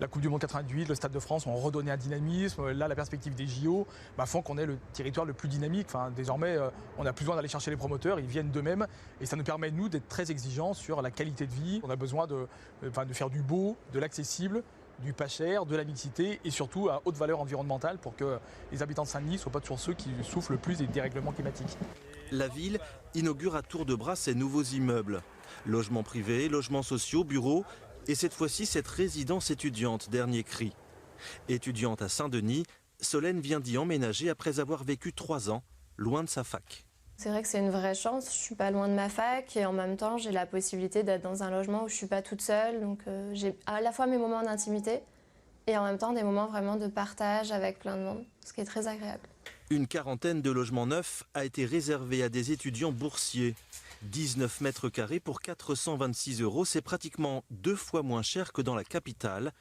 La Coupe du Monde 98, le Stade de France ont redonné un dynamisme. Là, la perspective des JO font qu'on est le territoire le plus dynamique. Désormais, on n'a plus besoin d'aller chercher les promoteurs, ils viennent d'eux-mêmes. Et ça nous permet, nous, d'être très exigeants sur la qualité de vie. On a besoin de faire du beau, de l'accessible, du pas cher, de la mixité et surtout à haute valeur environnementale pour que les habitants de Saint-Denis ne soient pas toujours ceux qui souffrent le plus des dérèglements climatiques. La ville inaugure à tour de bras ses nouveaux immeubles. Logements privés, logements sociaux, bureaux. Et cette fois-ci, cette résidence étudiante, dernier cri. Étudiante à Saint-Denis, Solène vient d'y emménager après avoir vécu 3 ans loin de sa fac. C'est vrai que c'est une vraie chance, je suis pas loin de ma fac et en même temps j'ai la possibilité d'être dans un logement où je suis pas toute seule. Donc j'ai à la fois mes moments d'intimité et en même temps des moments vraiment de partage avec plein de monde, ce qui est très agréable. Une quarantaine de logements neufs a été réservée à des étudiants boursiers. 19 mètres carrés pour 426 €, c'est pratiquement 2 fois moins cher que dans la capitale.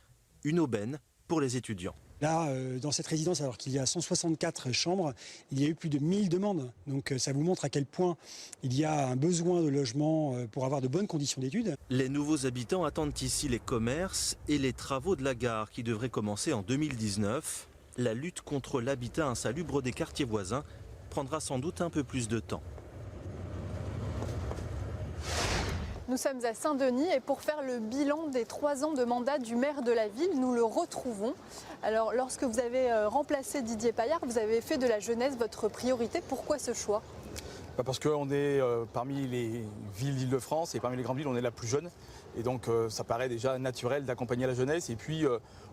Une aubaine pour les étudiants. Là, dans cette résidence, alors qu'il y a 164 chambres, il y a eu plus de 1000 demandes. Donc ça vous montre à quel point il y a un besoin de logement pour avoir de bonnes conditions d'études. Les nouveaux habitants attendent ici les commerces et les travaux de la gare qui devraient commencer en 2019. La lutte contre l'habitat insalubre des quartiers voisins prendra sans doute un peu plus de temps. Nous sommes à Saint-Denis et pour faire le bilan des 3 ans de mandat du maire de la ville, nous le retrouvons. Alors lorsque vous avez remplacé Didier Paillard, vous avez fait de la jeunesse votre priorité. Pourquoi ce choix ? Parce qu'on est parmi les villes d'Île-de-France et parmi les grandes villes, on est la plus jeune. Et donc ça paraît déjà naturel d'accompagner la jeunesse. Et puis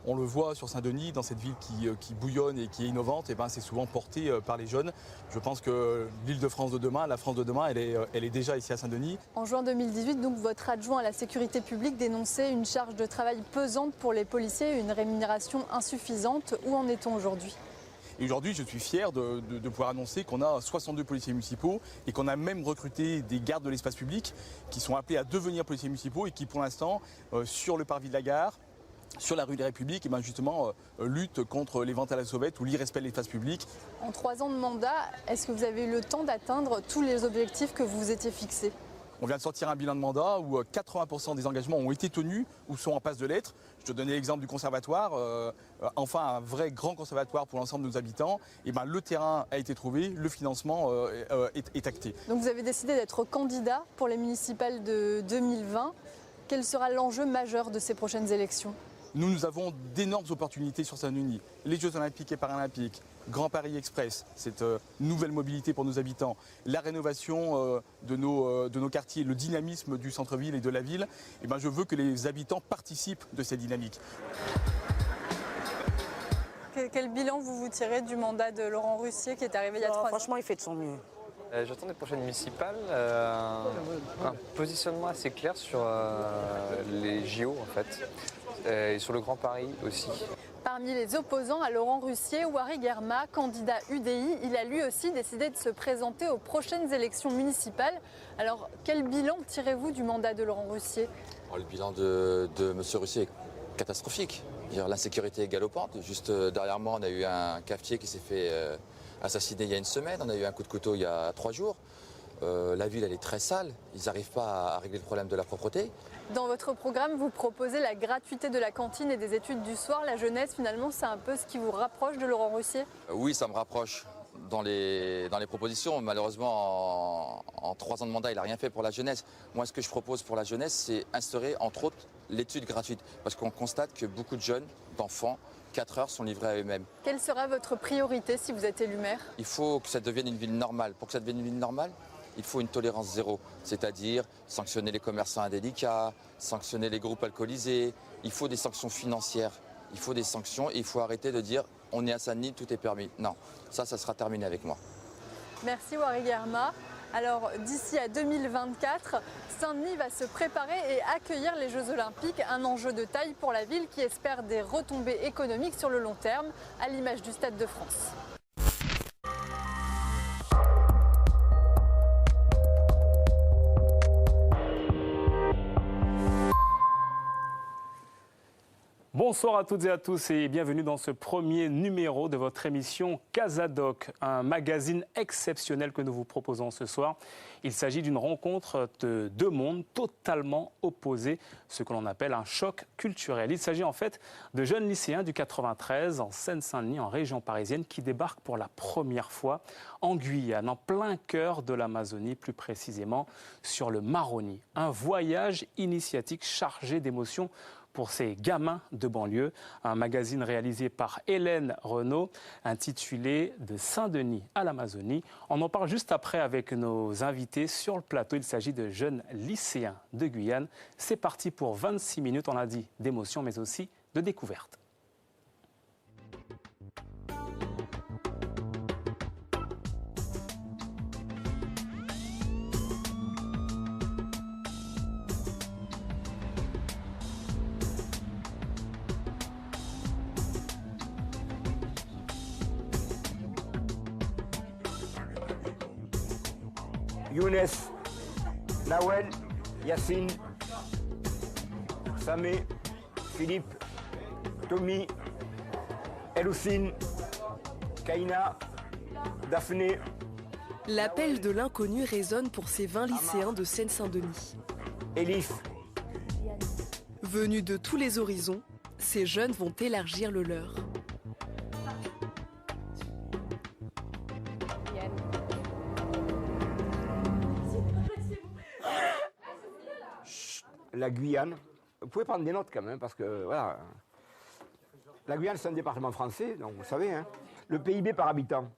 on le voit sur Saint-Denis, dans cette ville qui bouillonne et qui est innovante, et c'est souvent porté par les jeunes. Je pense que l'Île-de-France de demain, la France de demain, elle est déjà ici à Saint-Denis. En juin 2018, donc, votre adjoint à la sécurité publique dénonçait une charge de travail pesante pour les policiers et une rémunération insuffisante. Où en est-on aujourd'hui ? Et aujourd'hui, je suis fier de pouvoir annoncer qu'on a 62 policiers municipaux et qu'on a même recruté des gardes de l'espace public qui sont appelés à devenir policiers municipaux et qui, pour l'instant, sur le parvis de la gare, sur la rue des Républiques, justement, luttent contre les ventes à la sauvette ou l'irrespect de l'espace public. En 3 ans de mandat, est-ce que vous avez eu le temps d'atteindre tous les objectifs que vous vous étiez fixés ? On vient de sortir un bilan de mandat où 80% des engagements ont été tenus ou sont en passe de l'être. Je te donnais l'exemple du conservatoire, enfin un vrai grand conservatoire pour l'ensemble de nos habitants. Et le terrain a été trouvé, le financement est acté. Donc vous avez décidé d'être candidat pour les municipales de 2020. Quel sera l'enjeu majeur de ces prochaines élections ? Nous avons d'énormes opportunités sur Saint-Denis. Les Jeux Olympiques et Paralympiques, Grand Paris Express, cette nouvelle mobilité pour nos habitants, la rénovation de nos quartiers, le dynamisme du centre-ville et de la ville. Je veux que les habitants participent de cette dynamique. Quel bilan vous tirez du mandat de Laurent Russier qui est arrivé il y a 3 ans ? Franchement, il fait de son mieux. J'attends des prochaines municipales un positionnement assez clair sur les JO en fait, et sur le Grand Paris aussi. Parmi les opposants à Laurent Russier, Wary Guerma, candidat UDI, il a lui aussi décidé de se présenter aux prochaines élections municipales. Alors quel bilan tirez-vous du mandat de Laurent Russier ? Le bilan de M. Russier est catastrophique. L'insécurité est galopante. Juste derrière moi, on a eu un cafetier qui s'est fait assassiné il y a 1 semaine, on a eu un coup de couteau il y a 3 jours. La ville, elle est très sale, ils n'arrivent pas à régler le problème de la propreté. Dans votre programme, vous proposez la gratuité de la cantine et des études du soir. La jeunesse, finalement, c'est un peu ce qui vous rapproche de Laurent Russier ? Oui, ça me rapproche dans les propositions. Malheureusement, en 3 ans de mandat, il n'a rien fait pour la jeunesse. Moi, ce que je propose pour la jeunesse, c'est instaurer, entre autres, l'étude gratuite. Parce qu'on constate que beaucoup de jeunes, d'enfants, 4 heures sont livrés à eux-mêmes. Quelle sera votre priorité si vous êtes élu maire? Il faut que ça devienne une ville normale. Pour que ça devienne une ville normale, il faut une tolérance zéro. C'est-à-dire sanctionner les commerçants indélicats, sanctionner les groupes alcoolisés. Il faut des sanctions financières. Il faut des sanctions et il faut arrêter de dire on est à Saint-Denis, tout est permis. Non, ça sera terminé avec moi. Merci Warig Yerma. Alors d'ici à 2024, Saint-Denis va se préparer et accueillir les Jeux Olympiques, un enjeu de taille pour la ville qui espère des retombées économiques sur le long terme, à l'image du Stade de France. Bonsoir à toutes et à tous et bienvenue dans ce premier numéro de votre émission Casadoc, un magazine exceptionnel que nous vous proposons ce soir. Il s'agit d'une rencontre de deux mondes totalement opposés, ce que l'on appelle un choc culturel. Il s'agit en fait de jeunes lycéens du 93 en Seine-Saint-Denis, en région parisienne, qui débarquent pour la première fois en Guyane, en plein cœur de l'Amazonie, plus précisément sur le Maroni. Un voyage initiatique chargé d'émotions pour ces gamins de banlieue, un magazine réalisé par Hélène Renaud, intitulé « De Saint-Denis à l'Amazonie ». On en parle juste après avec nos invités sur le plateau. Il s'agit de jeunes lycéens de Guyane. C'est parti pour 26 minutes, on a dit, d'émotion, mais aussi de découverte. Younes, Nawel, Yacine, Samé, Philippe, Tommy, Eloucine, Kaina, Daphné. L'appel de l'inconnu résonne pour ces 20 lycéens de Seine-Saint-Denis. Elif. Venus de tous les horizons, ces jeunes vont élargir le leur. La Guyane, vous pouvez prendre des notes quand même, parce que voilà. La Guyane, c'est un département français, donc vous savez, hein. Le PIB par habitant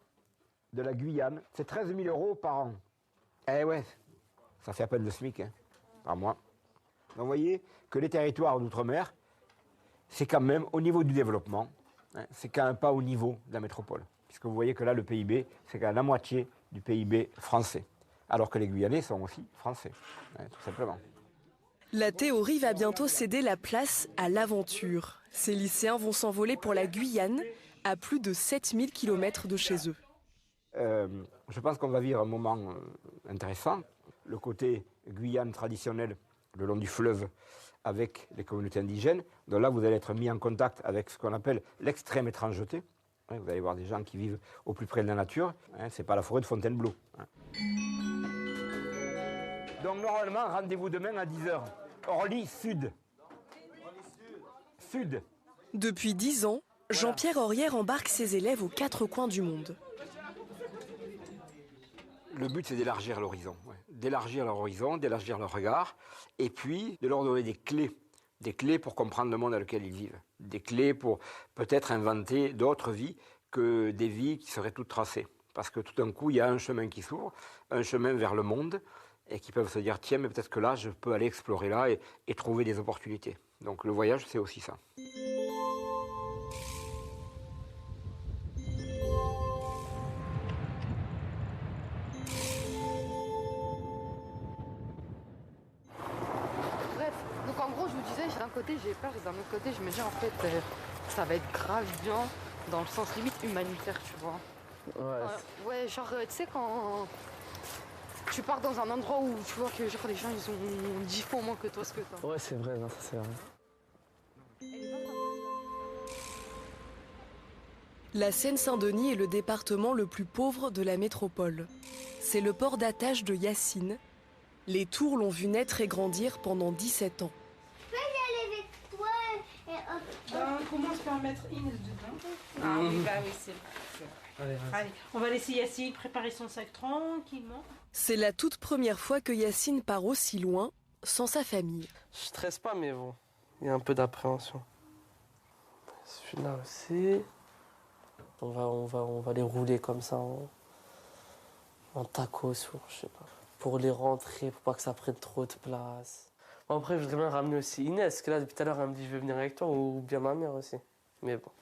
de la Guyane, c'est 13 000 € par an. Eh ouais, ça fait à peine le SMIC, hein, par mois. Donc vous voyez que les territoires d'outre-mer, c'est quand même au niveau du développement, hein, c'est quand même pas au niveau de la métropole. Puisque vous voyez que là, le PIB, c'est quand même la moitié du PIB français. Alors que les Guyanais sont aussi français, hein, tout simplement. La théorie va bientôt céder la place à l'aventure. Ces lycéens vont s'envoler pour la Guyane, à plus de 7000 km de chez eux. Je pense qu'on va vivre un moment intéressant. Le côté Guyane traditionnel, le long du fleuve, avec les communautés indigènes. Donc là, vous allez être mis en contact avec ce qu'on appelle l'extrême étrangeté. Vous allez voir des gens qui vivent au plus près de la nature. Ce n'est pas la forêt de Fontainebleau. Donc normalement, rendez-vous demain à 10h. Orly Sud. Sud. Depuis 10 ans, Jean-Pierre Aurière embarque ses élèves aux 4 coins du monde. Le but, c'est d'élargir l'horizon. Ouais. D'élargir leur horizon, d'élargir leur regard, et puis de leur donner des clés pour comprendre le monde dans lequel ils vivent. Des clés pour peut-être inventer d'autres vies que des vies qui seraient toutes tracées. Parce que tout d'un coup, il y a un chemin qui s'ouvre, un chemin vers le monde, et qui peuvent se dire, tiens, mais peut-être que là, je peux aller explorer là et trouver des opportunités. Donc le voyage, c'est aussi ça. Bref, donc en gros, je vous disais, d'un côté, j'ai peur, et d'un autre côté, je me dis, en fait, ça va être grave bien, dans le sens limite humanitaire, tu vois. Ouais, genre, tu sais, quand tu pars dans un endroit où tu vois que genre, les gens ils ont 10 fois moins que toi ce que t'as. Ouais, c'est vrai, non, ça c'est vrai. La Seine-Saint-Denis est le département le plus pauvre de la métropole. C'est le port d'attache de Yacine. Les tours l'ont vu naître et grandir pendant 17 ans. Je peux y aller avec toi et on commence par mettre Inès dedans. Ah oui, bah oui, c'est Allez. On va laisser Yacine préparer son sac tranquillement. C'est la toute première fois que Yacine part aussi loin, sans sa famille. Je stresse pas, mais bon, Il y a un peu d'appréhension. Celui-là aussi. On va les rouler comme ça en tacos, ou je sais pas. Pour les rentrer, pour pas que ça prenne trop de place. Bon, après, je voudrais bien ramener aussi Inès, parce que là, depuis tout à l'heure, elle me dit je veux venir avec toi, ou bien ma mère aussi. Mais bon.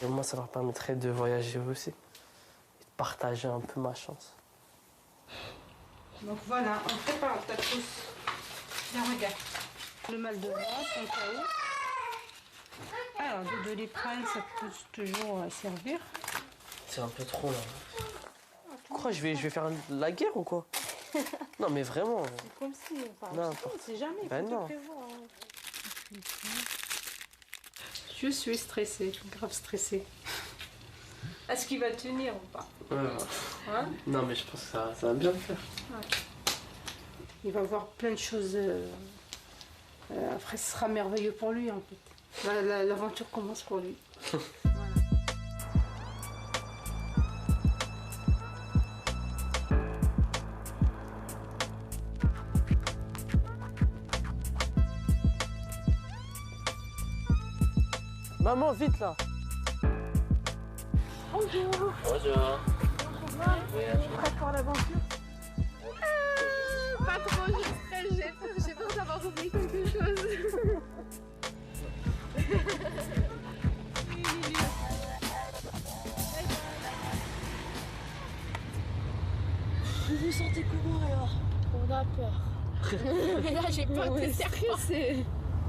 Et moi, ça leur permettrait de voyager aussi. Et de partager un peu ma chance. Donc voilà, on prépare le tacos. Viens, regarde. Le mal de ventre, au cas où. Alors, de Doliprane, ça peut toujours servir. C'est un peu trop, là. Quoi, je vais faire la guerre ou quoi? Non, mais vraiment. C'est comme si, non, on sait jamais, il faut ben non. prévoir. Je suis stressée, grave stressée. Est-ce qu'il va tenir ou pas? Hein? Non, mais je pense que ça va bien le faire. Ouais. Il va voir plein de choses. Après, ce sera merveilleux pour lui, en fait. L'aventure commence pour lui. Maman, vite là! Bonjour! Bonjour! Prête pour l'aventure? Pas trop, je stresse, j'ai peur d'avoir oublié quelque chose. Vous vous sentez comment alors? On a peur. Mais là, j'ai peur de stressé.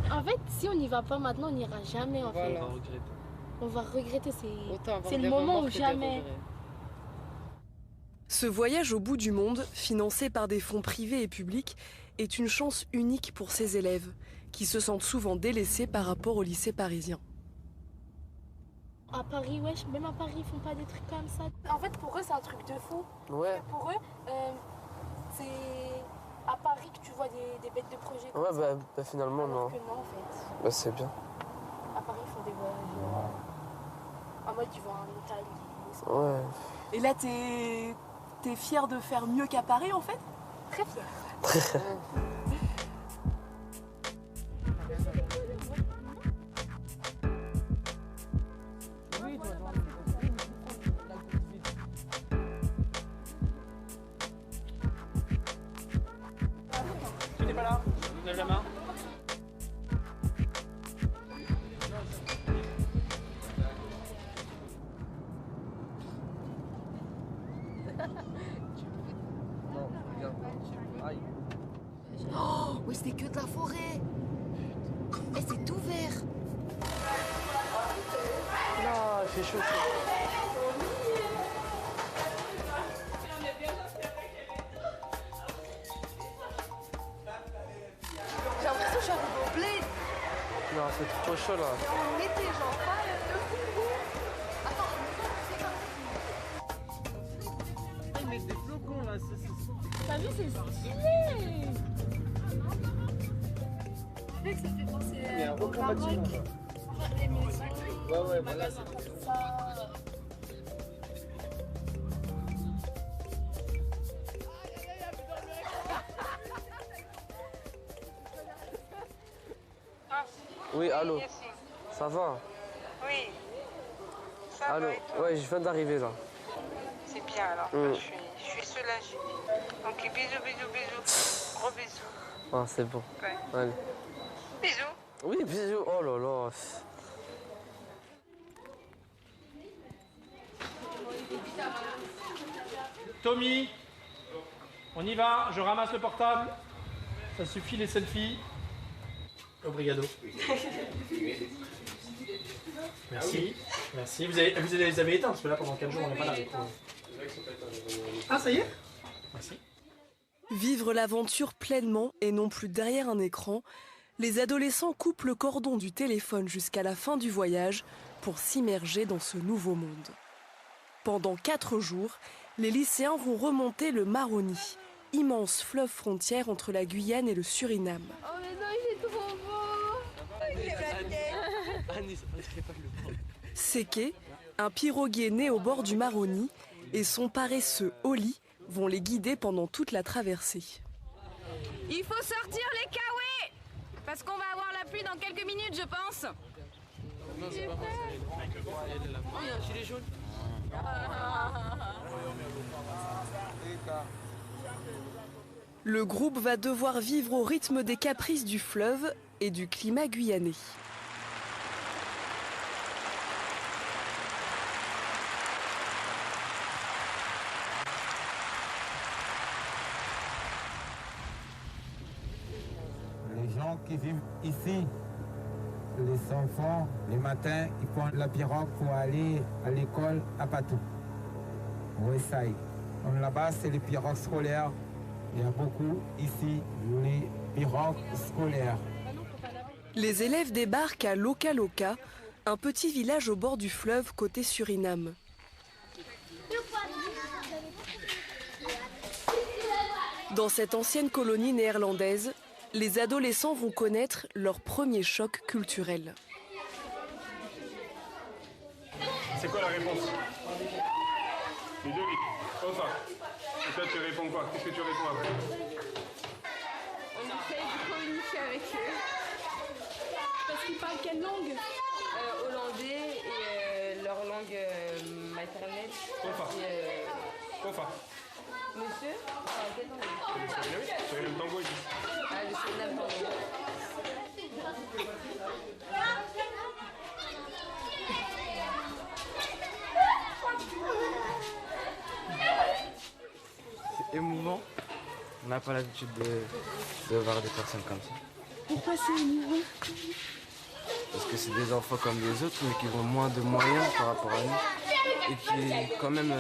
En fait, si on n'y va pas maintenant, on n'ira jamais en fait. On va regretter, c'est le moment ou jamais. Ce voyage au bout du monde, financé par des fonds privés et publics, est une chance unique pour ces élèves, qui se sentent souvent délaissés par rapport au lycée parisien. À Paris, ouais, même à Paris, ils font pas des trucs comme ça. En fait, pour eux, c'est un truc de fou. Ouais. Et pour eux, c'est à Paris que tu vois des bêtes de projet. Ouais, bah finalement, alors non. que non, en fait. Bah, c'est bien. À Paris, ils font des voyages. En mode, ils vont en Italie. Ouais. Et là, t'es fière de faire mieux qu'à Paris en fait? Très fière. Tu n'es pas là? Lève la main. Oh, mais c'était que de la forêt. Et c'est tout vert. Non, il fait chaud. J'ai l'impression que je suis arrivée au bled. Non, c'est trop chaud là. On était genre pas de fou. Attends, Ils mettent des flocons là, T'as vu, c'est stylé. mec, ça fait penser au Maroc. Les maisons. Ouais, voilà, c'est ça. Oui, allô. Ça va? Oui. Allô. Ouais, je viens d'arriver là. C'est bien alors. Je suis soulagée. Ok, bisous. Gros bisous. Ah, c'est bon. Ouais. Allez. Bisous. Oui, bisous. Oh là là. Tommy, on y va, je ramasse le portable. Ça suffit les selfies. Obrigado. Merci. Merci. Vous les avez éteints parce que là pendant 4 jours on n'est pas là. Ah ça y est? Merci. Vivre l'aventure pleinement et non plus derrière un écran, les adolescents coupent le cordon du téléphone jusqu'à la fin du voyage pour s'immerger dans ce nouveau monde. Pendant 4 jours, les lycéens vont remonter le Maroni, immense fleuve frontière entre la Guyane et le Suriname. Oh mais non, il est trop beau. Seke, un piroguier né au bord du Maroni, et son paresseux Oli vont les guider pendant toute la traversée. Il faut sortir les kawaii. Parce qu'on va avoir la pluie dans quelques minutes, je pense. Non, c'est pas moi. Oh, il y a un gilet jaune. Le groupe va devoir vivre au rythme des caprices du fleuve et du climat guyanais. Les gens qui vivent ici, les enfants, les matins, ils prennent la pirogue pour aller à l'école à Patou. Oui, ça y est. Là-bas, c'est les pirogues scolaires. Il y a beaucoup ici, les pirogues scolaires. Les élèves débarquent à Loka Loka, un petit village au bord du fleuve côté Suriname. Dans cette ancienne colonie néerlandaise, les adolescents vont connaître leur premier choc culturel. C'est quoi la réponse? Les deux vies. Comme ça. Et toi, tu réponds quoi? Qu'est-ce que tu réponds après? On essaye de communiquer avec eux. Parce qu'ils parlent quelle langue? Hollandais et leur langue maternelle. Kofa. Kofa. Monsieur? Quelle langue? C'est le Suriname Tango ici. Ah, le Suriname Tango. C'est émouvant. On n'a pas l'habitude de voir des personnes comme ça. Pourquoi c'est émouvant? Parce que c'est des enfants comme les autres, mais qui ont moins de moyens par rapport à nous. Et qui, quand même,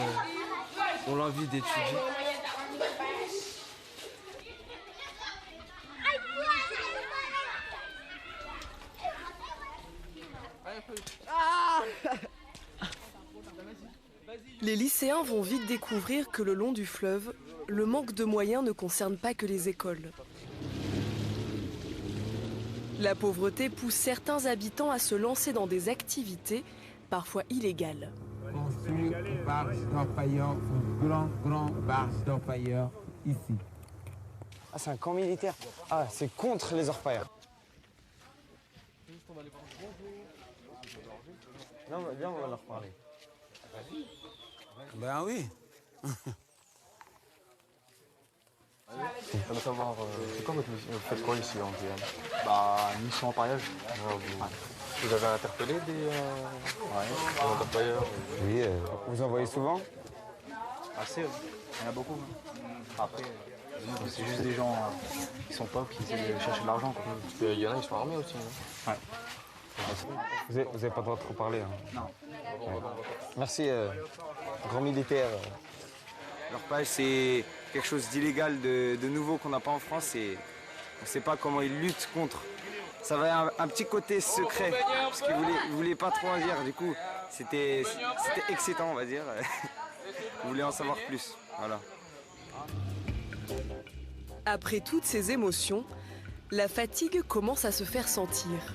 ont l'envie d'étudier. Les lycéens vont vite découvrir que le long du fleuve, le manque de moyens ne concerne pas que les écoles. La pauvreté pousse certains habitants à se lancer dans des activités parfois illégales. Construire une barge d'empailleur, une grande barge d'empailleur ici. Ah, c'est un camp militaire. Ah, c'est contre les orpailleurs. Non, viens, on va leur parler. Ben oui. Je veux savoir, c'est quoi votre mission? Vous faites quoi ici en Guyane? Bah, mission empaillage. Vous avez interpellé des empailleurs? Oui, vous en voyez souvent? Assez, il y en a beaucoup. Après, c'est juste des gens qui sont pauvres, qui essaient de chercher de l'argent. Parce qu'il y en a, ils sont armés aussi. Ouais. Vous n'avez pas le droit de trop parler. Hein. Non. Ouais. Merci, grand militaire. L'orpaillage, c'est quelque chose d'illégal, de nouveau qu'on n'a pas en France et on ne sait pas comment ils luttent contre. Ça avait un petit côté secret, parce qu'ils ne voulaient pas trop en dire. Du coup, c'était excitant, on va dire. Ils voulaient en savoir plus. Voilà. Après toutes ces émotions, la fatigue commence à se faire sentir.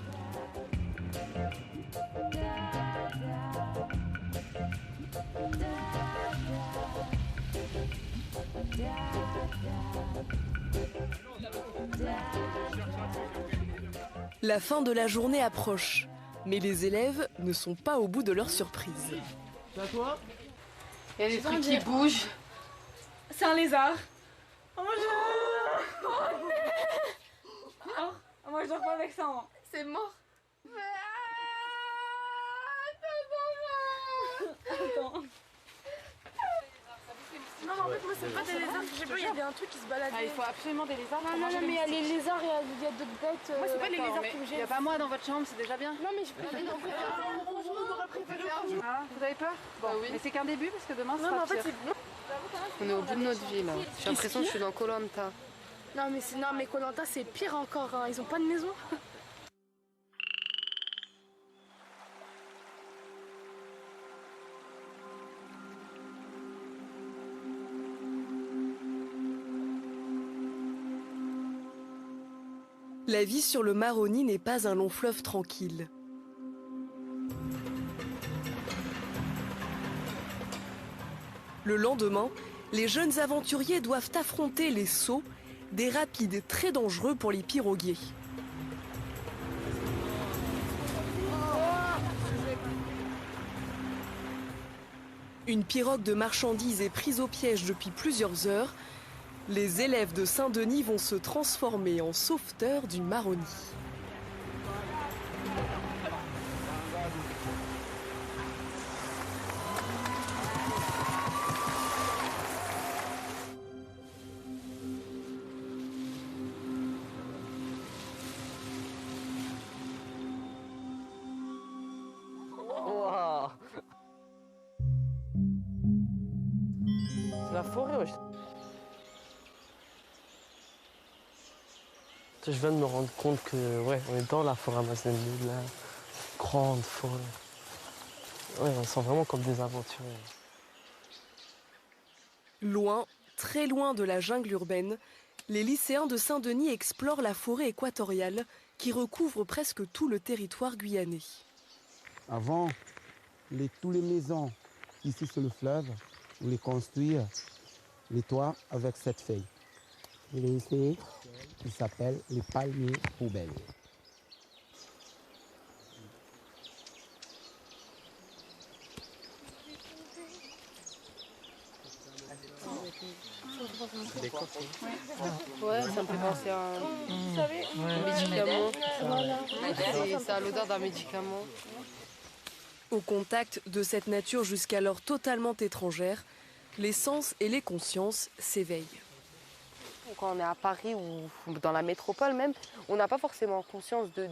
La fin de la journée approche, mais les élèves ne sont pas au bout de leur surprise. C'est à toi? Il y a des trucs qui bougent. C'est un lézard. Oh mon Dieu! Oh non! Moi je dors pas avec ça, moi. C'est mort. Attends. Non, en fait, moi, c'est pas des lézards. Je sais pas, il y avait un truc qui se baladait. Ah, il faut absolument des lézards. Non, mais il y a les lézards, il y a d'autres bêtes. Moi, c'est pas les lézards qui me Il gênent. n'y a pas moi dans votre chambre, c'est déjà bien. Non, mais je peux aller dans votre chambre. Ah, vous avez peur? Bon, oui. Mais c'est qu'un début parce que demain, Non, mais en fait, c'est. On est au bout de notre vie là. J'ai l'impression que je suis dans Koh Lanta. Non, mais Koh Lanta, c'est pire encore. Hein. Ils ont pas de maison. La vie sur le Maroni n'est pas un long fleuve tranquille. Le lendemain, les jeunes aventuriers doivent affronter les sauts, des rapides très dangereux pour les piroguiers. Une pirogue de marchandises est prise au piège depuis plusieurs heures. Les élèves de Saint-Denis vont se transformer en sauveteurs du Maroni. C'est la forêt, wesh. Je viens de me rendre compte que, ouais, on est dans la forêt amazonienne, la grande forêt. Ouais, on sent vraiment comme des aventuriers. Loin, très loin de la jungle urbaine, les lycéens de Saint-Denis explorent la forêt équatoriale qui recouvre presque tout le territoire guyanais. Avant, toutes les maisons ici sur le fleuve, on les construit les toits avec cette feuille. Et ici, il s'appelle les palmiers poubelles. Ouais, ça me fait penser à un médicament. Ça a l'odeur d'un médicament. Au contact de cette nature jusqu'alors totalement étrangère, les sens et les consciences s'éveillent. Quand on est à Paris ou dans la métropole même, on n'a pas forcément conscience de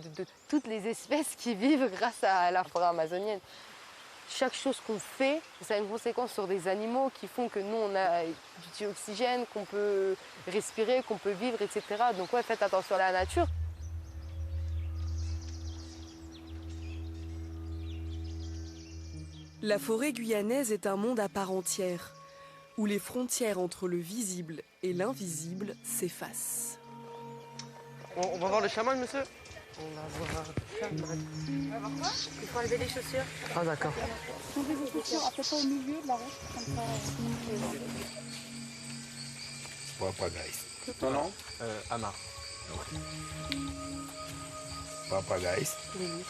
toutes les espèces qui vivent grâce à la forêt amazonienne. Chaque chose qu'on fait, ça a une conséquence sur des animaux qui font que nous, on a du dioxygène, qu'on peut respirer, qu'on peut vivre, etc. Donc ouais, faites attention à la nature. La forêt guyanaise est un monde à part entière, où les frontières entre le visible et l'invisible s'effacent. On va voir le chaman, monsieur? On va voir le chaman. Il faut enlever les chaussures. Ah d'accord. Enlevez les chaussures, après pas au milieu de la roche, comme ça. Papagais. Ton nom? Amar. Papagais. Oui.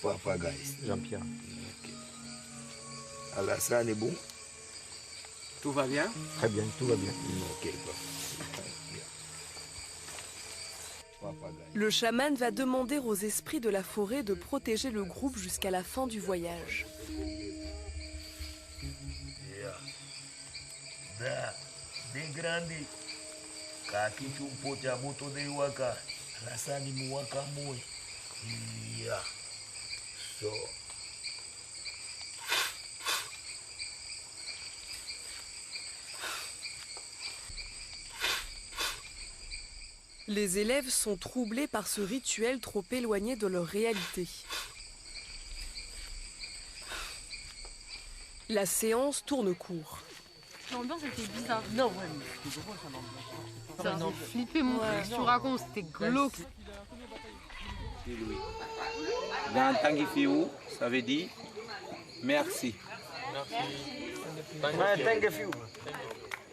Papagais. Jean-Pierre. Okay. Alassane est bon? Tout va bien? Très bien, tout va bien. Ok, Le chaman va demander aux esprits de la forêt de protéger le groupe jusqu'à la fin du voyage. Da, bem grande. Kakitu mpote abuto de waka. Alassane muwaka moi. Yeah. So. Les élèves sont troublés par ce rituel trop éloigné de leur réalité. La séance tourne court. L'ambiance était bizarre. Non, ouais, mais c'était drôle ça, l'ambiance. Ça m'a flippé, mon frère. Si tu racontes, c'était glauque. Dans Tangifiou, ça veut dire merci.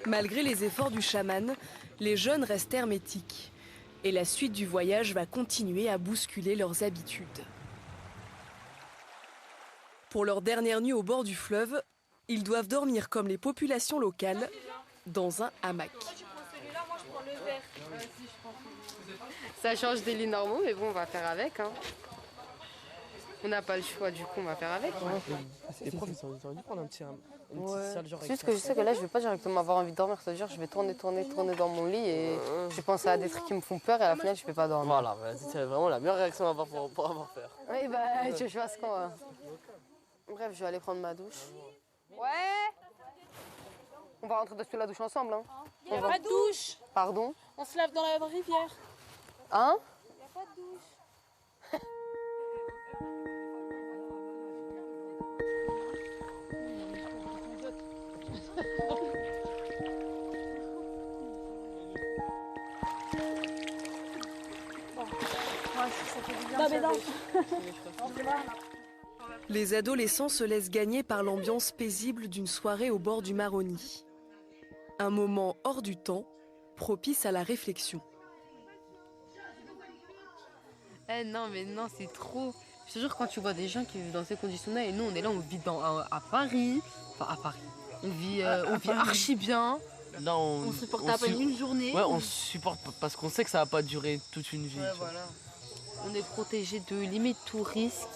Malgré les efforts du chaman, les jeunes restent hermétiques. Et la suite du voyage va continuer à bousculer leurs habitudes. Pour leur dernière nuit au bord du fleuve, ils doivent dormir comme les populations locales, dans un hamac. Ça change des lits normaux, mais bon, on va faire avec. Hein. On n'a pas le choix, du coup, on va faire avec. Les profs, ils auraient dû prendre une petite salle genre. C'est juste que je sais que là, je vais pas directement avoir envie de dormir. C'est-à-dire, je vais tourner dans mon lit et je pense à des trucs qui me font peur et à la finale, je vais pas dormir. Voilà, c'est vraiment la meilleure réaction à avoir pour avoir peur. Oui, bah, tu veux que je fasse quoi? Bref, je vais aller prendre ma douche. Ouais. On va rentrer sous la douche ensemble. Hein. Il n'y a pas de douche. Pardon? On se lave dans la rivière. Hein? Il n'y a pas de douche. Les adolescents se laissent gagner par l'ambiance paisible d'une soirée au bord du Maroni. Un moment hors du temps, propice à la réflexion. Eh non, mais non, c'est trop. Je te jure, quand tu vois des gens qui vivent dans ces conditions-là, et nous on est là, on vit à Paris, enfin à Paris, on vit archi bien. Là, on supporte à peine une journée. Ouais, on supporte parce qu'on sait que ça va pas durer toute une vie. Ouais, voilà. On est protégé de limite tout risque.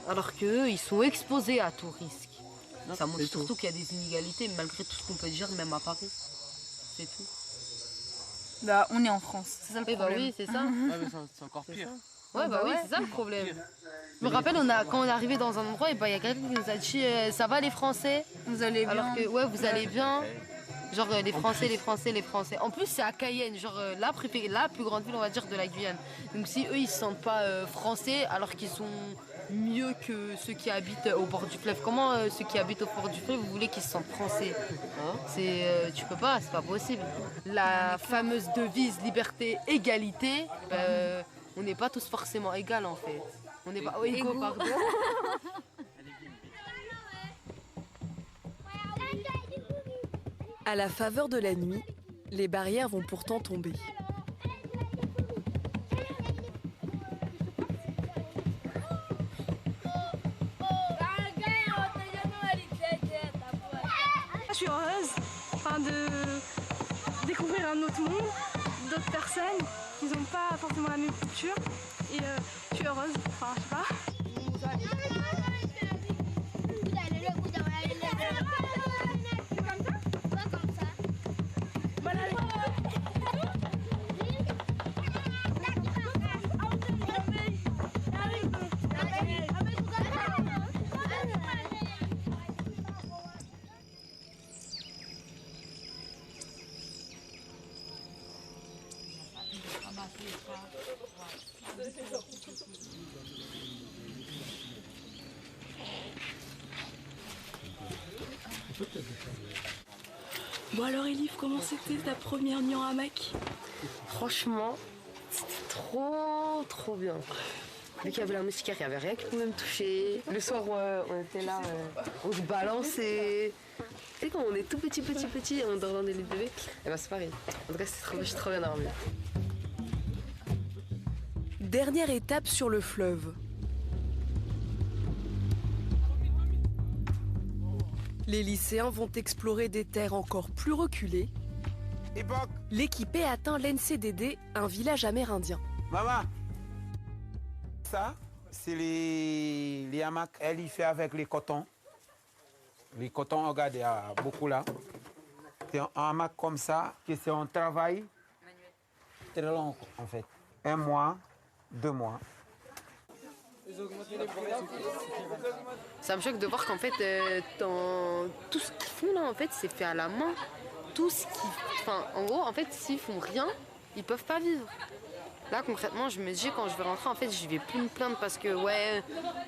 Alors qu'eux, ils sont exposés à tout risque. Là, ça montre surtout qu'il y a des inégalités, malgré tout ce qu'on peut dire, même à Paris. C'est tout. Bah, on est en France, c'est ça le problème. Bah oui, c'est ça. Ouais, mais c'est encore pire. Ouais, bah oui, c'est ça le problème. Je me rappelle, quand on est arrivé dans un endroit, il y a quelqu'un qui nous a dit ça va les Français? Vous allez bien? Alors que, ouais, vous allez bien. Genre les Français, les Français, les Français. En plus, c'est à Cayenne, genre la plus grande ville, on va dire, de la Guyane. Donc si eux, ils se sentent pas français, alors qu'ils sont mieux que ceux qui habitent au bord du fleuve. Comment ceux qui habitent au bord du fleuve, vous voulez qu'ils se sentent français? Tu peux pas, c'est pas possible. La fameuse devise liberté, égalité, on n'est pas tous forcément égaux en fait. On n'est pas égaux, pardon. À la faveur de la nuit, les barrières vont pourtant tomber. Je suis heureuse de découvrir un autre monde, d'autres personnes qui n'ont pas forcément la même culture. Et je suis heureuse, je sais pas. Bon alors Elif, comment c'était ta première nuit en hamac? Franchement, c'était trop bien. Vu qu'il y avait la moustiquaire, il n'y avait rien qui pouvait me toucher. Le soir, on était là, on se balançait. Tu sais, quand on est tout petit, on dort dans des lits de bébé, et ben c'est pareil. En tout cas, j'ai trop bien dormi. Dernière étape sur le fleuve. Les lycéens vont explorer des terres encore plus reculées. L'équipée atteint l'NCDD, un village amérindien. Maman, ça, c'est les hamacs. Elle y fait avec les cotons. Les cotons, regardez, il y a beaucoup là. C'est un hamac comme ça, que c'est un travail très long en fait. 1 mois, 2 mois. Ça me choque de voir qu'en fait, tout ce qu'ils font là, en fait, c'est fait à la main. En gros, en fait, s'ils font rien, ils peuvent pas vivre. Là, concrètement, je me dis, quand je vais rentrer, en fait, je vais plus me plaindre parce que, ouais,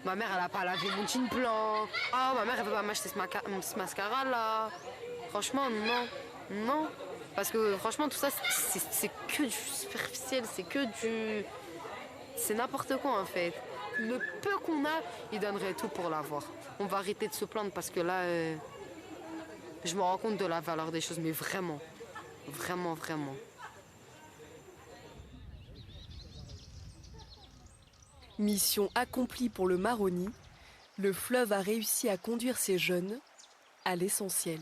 ma mère, elle a pas lavé mon jean blanc. Ah, ma mère, elle veut pas m'acheter ce mascara là. Franchement, non. Parce que, franchement, tout ça, c'est que du superficiel, c'est n'importe quoi, en fait. Le peu qu'on a, ils donneraient tout pour l'avoir. On va arrêter de se plaindre parce que là, je me rends compte de la valeur des choses, mais vraiment. Mission accomplie pour le Maroni, le fleuve a réussi à conduire ces jeunes à l'essentiel.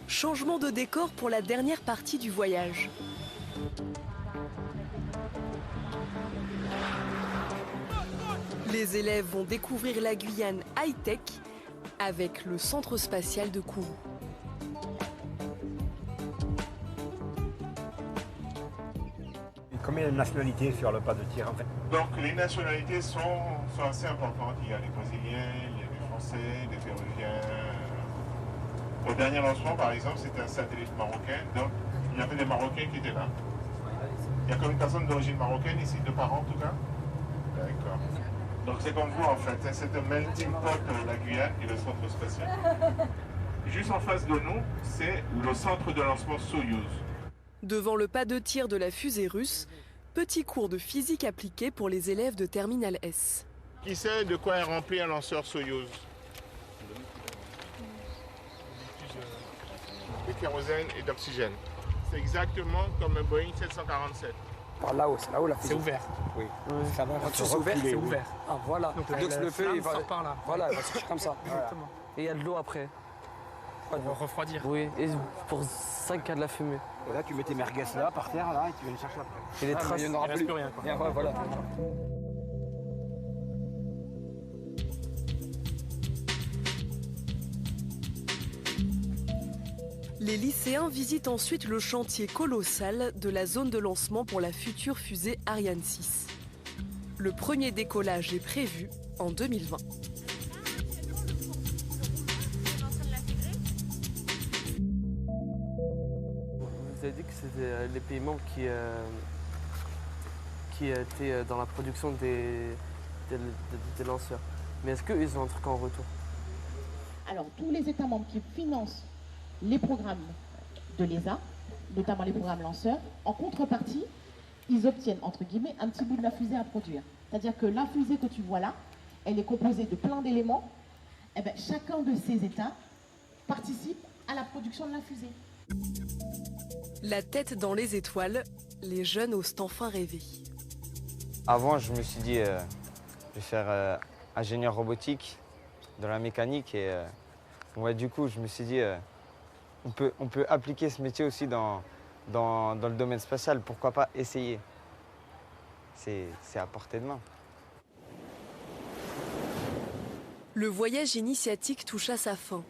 Changement de décor pour la dernière partie du voyage. Les élèves vont découvrir la Guyane high-tech avec le centre spatial de Kourou. Combien de nationalités sur le pas de tir en fait? Donc les nationalités sont assez importantes. Il y a des Brésiliens, il y a des Français, des Péruviens. Au dernier lancement, par exemple, c'était un satellite marocain, donc il y avait des Marocains qui étaient là. Il y a comme une personne d'origine marocaine ici, de parents en tout cas? D'accord. Donc c'est comme vous en fait, c'est un melting pot la Guyane et le centre spatial. Juste en face de nous, c'est le centre de lancement Soyouz. Devant le pas de tir de la fusée russe, petit cours de physique appliquée pour les élèves de Terminal S. Qui sait de quoi est rempli un lanceur Soyouz? kérosène et d'oxygène. C'est exactement comme un Boeing 747. Par là-haut, c'est là-haut la fusée. C'est ouvert. Oui. Ça va. Quand c'est ouvert, c'est ouvert. Ah voilà. Donc le feu il va sort par là. Voilà, il va sortir comme ça. Exactement. Et il y a de l'eau après. Pour refroidir. Oui, et pour ça qu'il y a de la fumée. Et là, tu mets tes merguez là, par terre, là, et tu viens les chercher après. Et les traces, il n'y en aura reste plus rien. Et ouais, voilà. Les lycéens visitent ensuite le chantier colossal de la zone de lancement pour la future fusée Ariane 6. Le premier décollage est prévu en 2020. Vous avez dit que c'était les pays membres qui étaient dans la production des lanceurs. Mais est-ce qu'ils ont un truc en retour? Alors, tous les États membres qui financent les programmes de l'ESA, notamment les programmes lanceurs, en contrepartie, ils obtiennent, entre guillemets, un petit bout de la fusée à produire. C'est-à-dire que la fusée que tu vois là, elle est composée de plein d'éléments. Eh bien, chacun de ces États participe à la production de la fusée. La tête dans les étoiles, les jeunes osent enfin rêver. Avant, je me suis dit, je vais faire ingénieur robotique dans la mécanique. Et ouais, du coup, je me suis dit, on peut appliquer ce métier aussi dans le domaine spatial. Pourquoi pas essayer? C'est à portée de main. Le voyage initiatique touche à sa fin.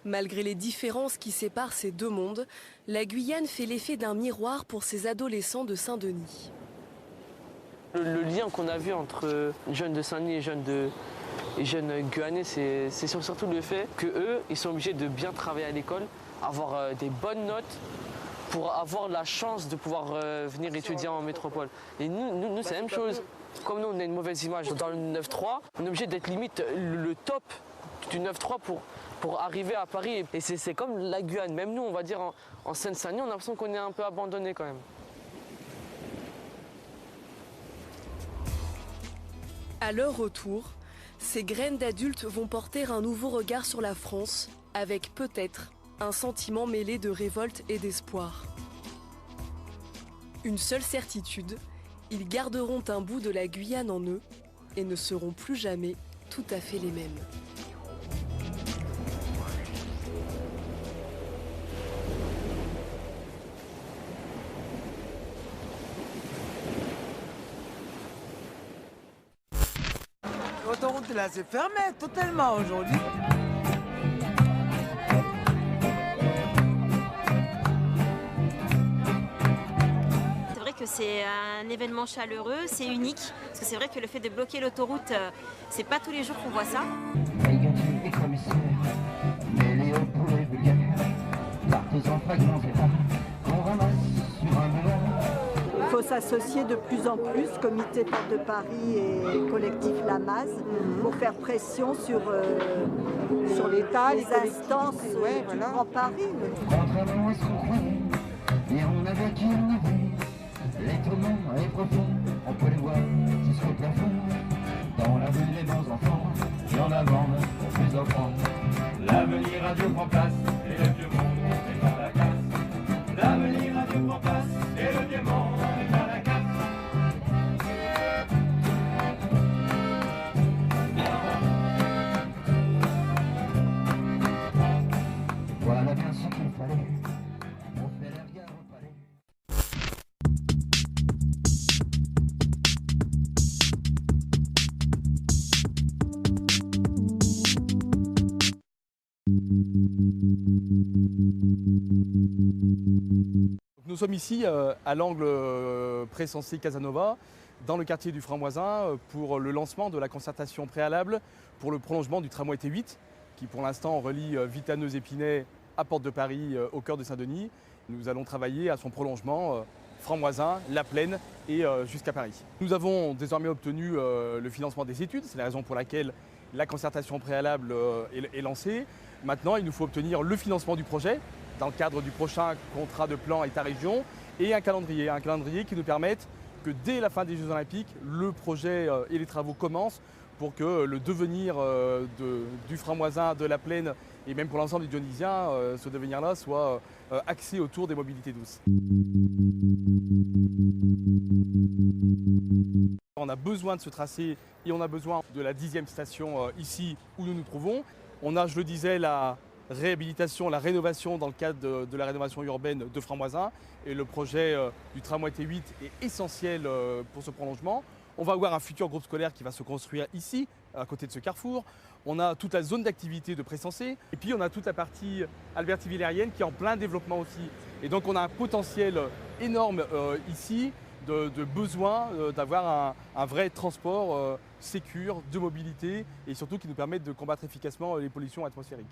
Malgré les différences qui séparent ces deux mondes, la Guyane fait l'effet d'un miroir pour ces adolescents de Saint-Denis. Le lien qu'on a vu entre jeunes de Saint-Denis et jeunes guyanais, c'est surtout le fait qu'eux, ils sont obligés de bien travailler à l'école, avoir des bonnes notes pour avoir la chance de pouvoir venir étudier en métropole. Et nous c'est la même chose. Comme nous, on a une mauvaise image dans le 9-3, on est obligé d'être limite le top du 9-3 pour arriver à Paris. Et c'est comme la Guyane. Même nous, on va dire en Seine-Saint-Denis, on a l'impression qu'on est un peu abandonné quand même. À leur retour, ces graines d'adultes vont porter un nouveau regard sur la France, avec peut-être un sentiment mêlé de révolte et d'espoir. Une seule certitude, ils garderont un bout de la Guyane en eux et ne seront plus jamais tout à fait les mêmes. L'autoroute là, c'est fermé totalement aujourd'hui. C'est vrai que c'est un événement chaleureux, c'est unique, parce que c'est vrai que le fait de bloquer l'autoroute, c'est pas tous les jours qu'on voit ça. Il faut s'associer de plus en plus, Comité Porte de Paris et collectif Lamaze, pour faire pression sur l'État, les instances du Grand Paris. Contrairement à ce qu'on croyait, et on avait qui on avait, les tourments est profond, on peut les voir jusqu'au plafond. Dans la rue des bons enfants, il y en a bande plus enfants. L'avenir à Dieu prend place, et le vieux monde est dans la casse. L'avenir à Dieu prend place, et le vieux monde est dans la casse. Voilà bien ce qu'il fallait. On fait la guerre au palais. Nous sommes ici à l'angle Pré-Sensé Casanova, dans le quartier du Franc-Moisin, pour le lancement de la concertation préalable pour le prolongement du tramway T8, qui pour l'instant relie Vitaneuse-Épinay à Porte de Paris, au cœur de Saint-Denis. Nous allons travailler à son prolongement Franc-Moisin, La Plaine et jusqu'à Paris. Nous avons désormais obtenu le financement des études, c'est la raison pour laquelle la concertation préalable est lancée. Maintenant, il nous faut obtenir le financement du projet dans le cadre du prochain contrat de plan État-région et un calendrier qui nous permette que dès la fin des Jeux Olympiques, le projet et les travaux commencent pour que le devenir du Franc-Moisin, de La Plaine et même pour l'ensemble des Dionysiens, ce devenir-là soit axé autour des mobilités douces. On a besoin de ce tracé et on a besoin de la 10e station ici où nous nous trouvons. On a, je le disais, la réhabilitation, la rénovation dans le cadre de la rénovation urbaine de Franc-Moisins. Et le projet du tramway T8 est essentiel pour ce prolongement. On va avoir un futur groupe scolaire qui va se construire ici, à côté de ce carrefour. On a toute la zone d'activité de Pré-Sensé. Et puis on a toute la partie Alberti-Villerienne qui est en plein développement aussi. Et donc on a un potentiel énorme ici de besoin d'avoir un vrai transport sécure, de mobilité et surtout qui nous permette de combattre efficacement les pollutions atmosphériques.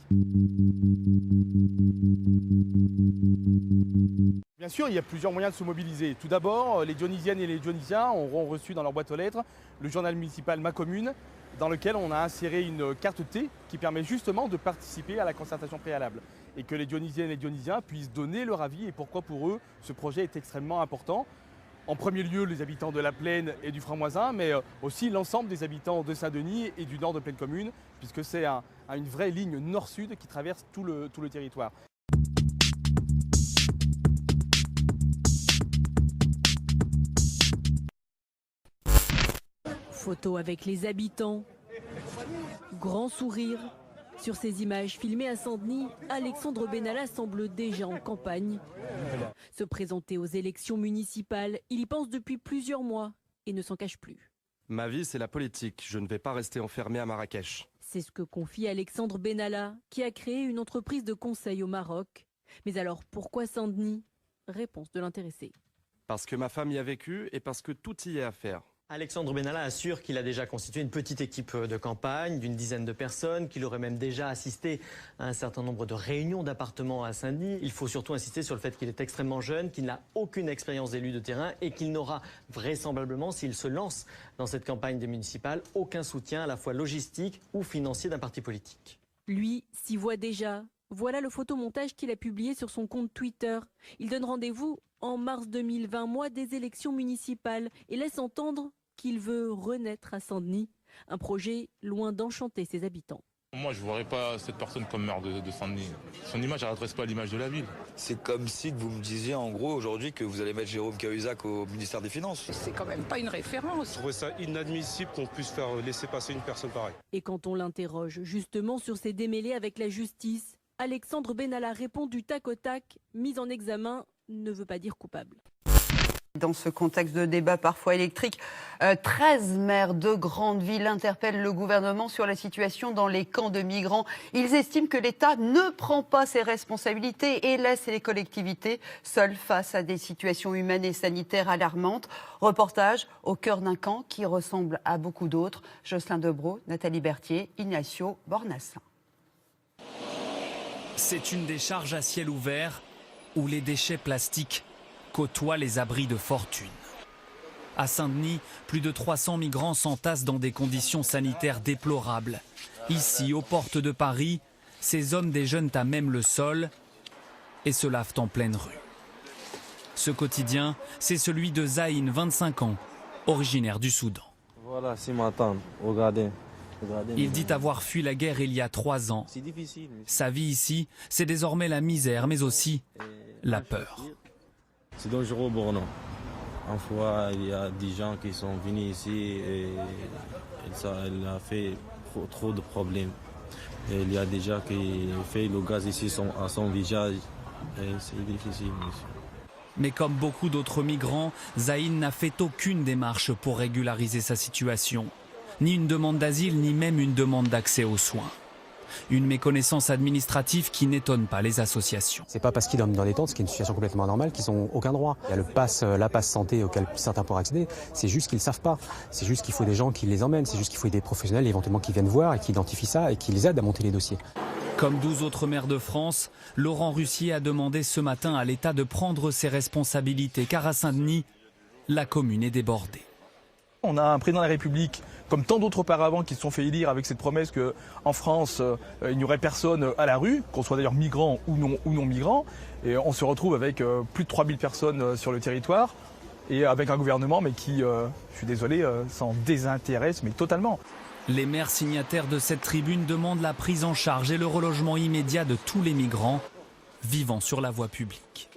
Bien sûr, il y a plusieurs moyens de se mobiliser. Tout d'abord, les Dionysiennes et les Dionysiens auront reçu dans leur boîte aux lettres le journal municipal Ma Commune, dans lequel on a inséré une carte T qui permet justement de participer à la concertation préalable et que les Dionysiennes et les Dionysiens puissent donner leur avis et pourquoi pour eux ce projet est extrêmement important. En premier lieu, les habitants de la Plaine et du Franc-Moisin, mais aussi l'ensemble des habitants de Saint-Denis et du nord de Plaine Commune, puisque c'est une vraie ligne nord-sud qui traverse tout le territoire. Photo avec les habitants. Grand sourire. Sur ces images filmées à Saint-Denis, Alexandre Benalla semble déjà en campagne. Se présenter aux élections municipales, il y pense depuis plusieurs mois et ne s'en cache plus. Ma vie, c'est la politique. Je ne vais pas rester enfermé à Marrakech. C'est ce que confie Alexandre Benalla, qui a créé une entreprise de conseil au Maroc. Mais alors, pourquoi Saint-Denis? Réponse de l'intéressé. Parce que ma femme y a vécu et parce que tout y est à faire. Alexandre Benalla assure qu'il a déjà constitué une petite équipe de campagne d'une dizaine de personnes, qu'il aurait même déjà assisté à un certain nombre de réunions d'appartements à Saint-Denis. Il faut surtout insister sur le fait qu'il est extrêmement jeune, qu'il n'a aucune expérience d'élu de terrain et qu'il n'aura vraisemblablement, s'il se lance dans cette campagne des municipales, aucun soutien à la fois logistique ou financier d'un parti politique. Lui s'y voit déjà. Voilà le photomontage qu'il a publié sur son compte Twitter. Il donne rendez-vous en mars 2020, mois des élections municipales, et laisse entendre qu'il veut renaître à Saint-Denis, un projet loin d'enchanter ses habitants. Moi, je ne verrais pas cette personne comme maire de Saint-Denis. Son image, elle n'adresse pas l'image de la ville. C'est comme si vous me disiez en gros aujourd'hui que vous allez mettre Jérôme Cahuzac au ministère des Finances. C'est quand même pas une référence. Je trouvais ça inadmissible qu'on puisse faire laisser passer une personne pareille. Et quand on l'interroge justement sur ses démêlés avec la justice, Alexandre Benalla répond du tac au tac, mise en examen ne veut pas dire coupable. Dans ce contexte de débat parfois électrique, 13 maires de grandes villes interpellent le gouvernement sur la situation dans les camps de migrants. Ils estiment que l'État ne prend pas ses responsabilités et laisse les collectivités seules face à des situations humaines et sanitaires alarmantes. Reportage au cœur d'un camp qui ressemble à beaucoup d'autres. Jocelyn Debrow, Nathalie Berthier, Ignacio Bornassin. C'est une décharge à ciel ouvert où les déchets plastiques côtoient les abris de fortune. À Saint-Denis, plus de 300 migrants s'entassent dans des conditions sanitaires déplorables. Ici, aux portes de Paris, ces hommes déjeunent à même le sol et se lavent en pleine rue. Ce quotidien, c'est celui de Zaïn, 25 ans, originaire du Soudan. Voilà, c'est ma tante, regardez. Il dit avoir fui la guerre il y a 3 ans. C'est difficile. Sa vie ici, c'est désormais la misère, mais aussi la peur. C'est dangereux pour nous. Une fois, il y a des gens qui sont venus ici et ça a fait trop de problèmes. Et il y a des gens qui font le gaz ici à son visage et c'est difficile. Mais comme beaucoup d'autres migrants, Zaïn n'a fait aucune démarche pour régulariser sa situation. Ni une demande d'asile, ni même une demande d'accès aux soins. Une méconnaissance administrative qui n'étonne pas les associations. C'est pas parce qu'ils dorment dans des tentes, ce qui est une situation complètement anormale, qu'ils n'ont aucun droit. Il y a la passe santé auquel certains pourraient accéder, c'est juste qu'ils ne savent pas. C'est juste qu'il faut des gens qui les emmènent, c'est juste qu'il faut des professionnels éventuellement qui viennent voir et qui identifient ça et qui les aident à monter les dossiers. Comme 12 autres maires de France, Laurent Russier a demandé ce matin à l'État de prendre ses responsabilités, car à Saint-Denis, la commune est débordée. On a un président de la République, comme tant d'autres auparavant, qui se sont fait élire avec cette promesse qu'en France, il n'y aurait personne à la rue, qu'on soit d'ailleurs migrant ou non migrant. Et on se retrouve avec plus de 3000 personnes sur le territoire et avec un gouvernement mais qui, je suis désolé, s'en désintéresse mais totalement. Les maires signataires de cette tribune demandent la prise en charge et le relogement immédiat de tous les migrants vivant sur la voie publique.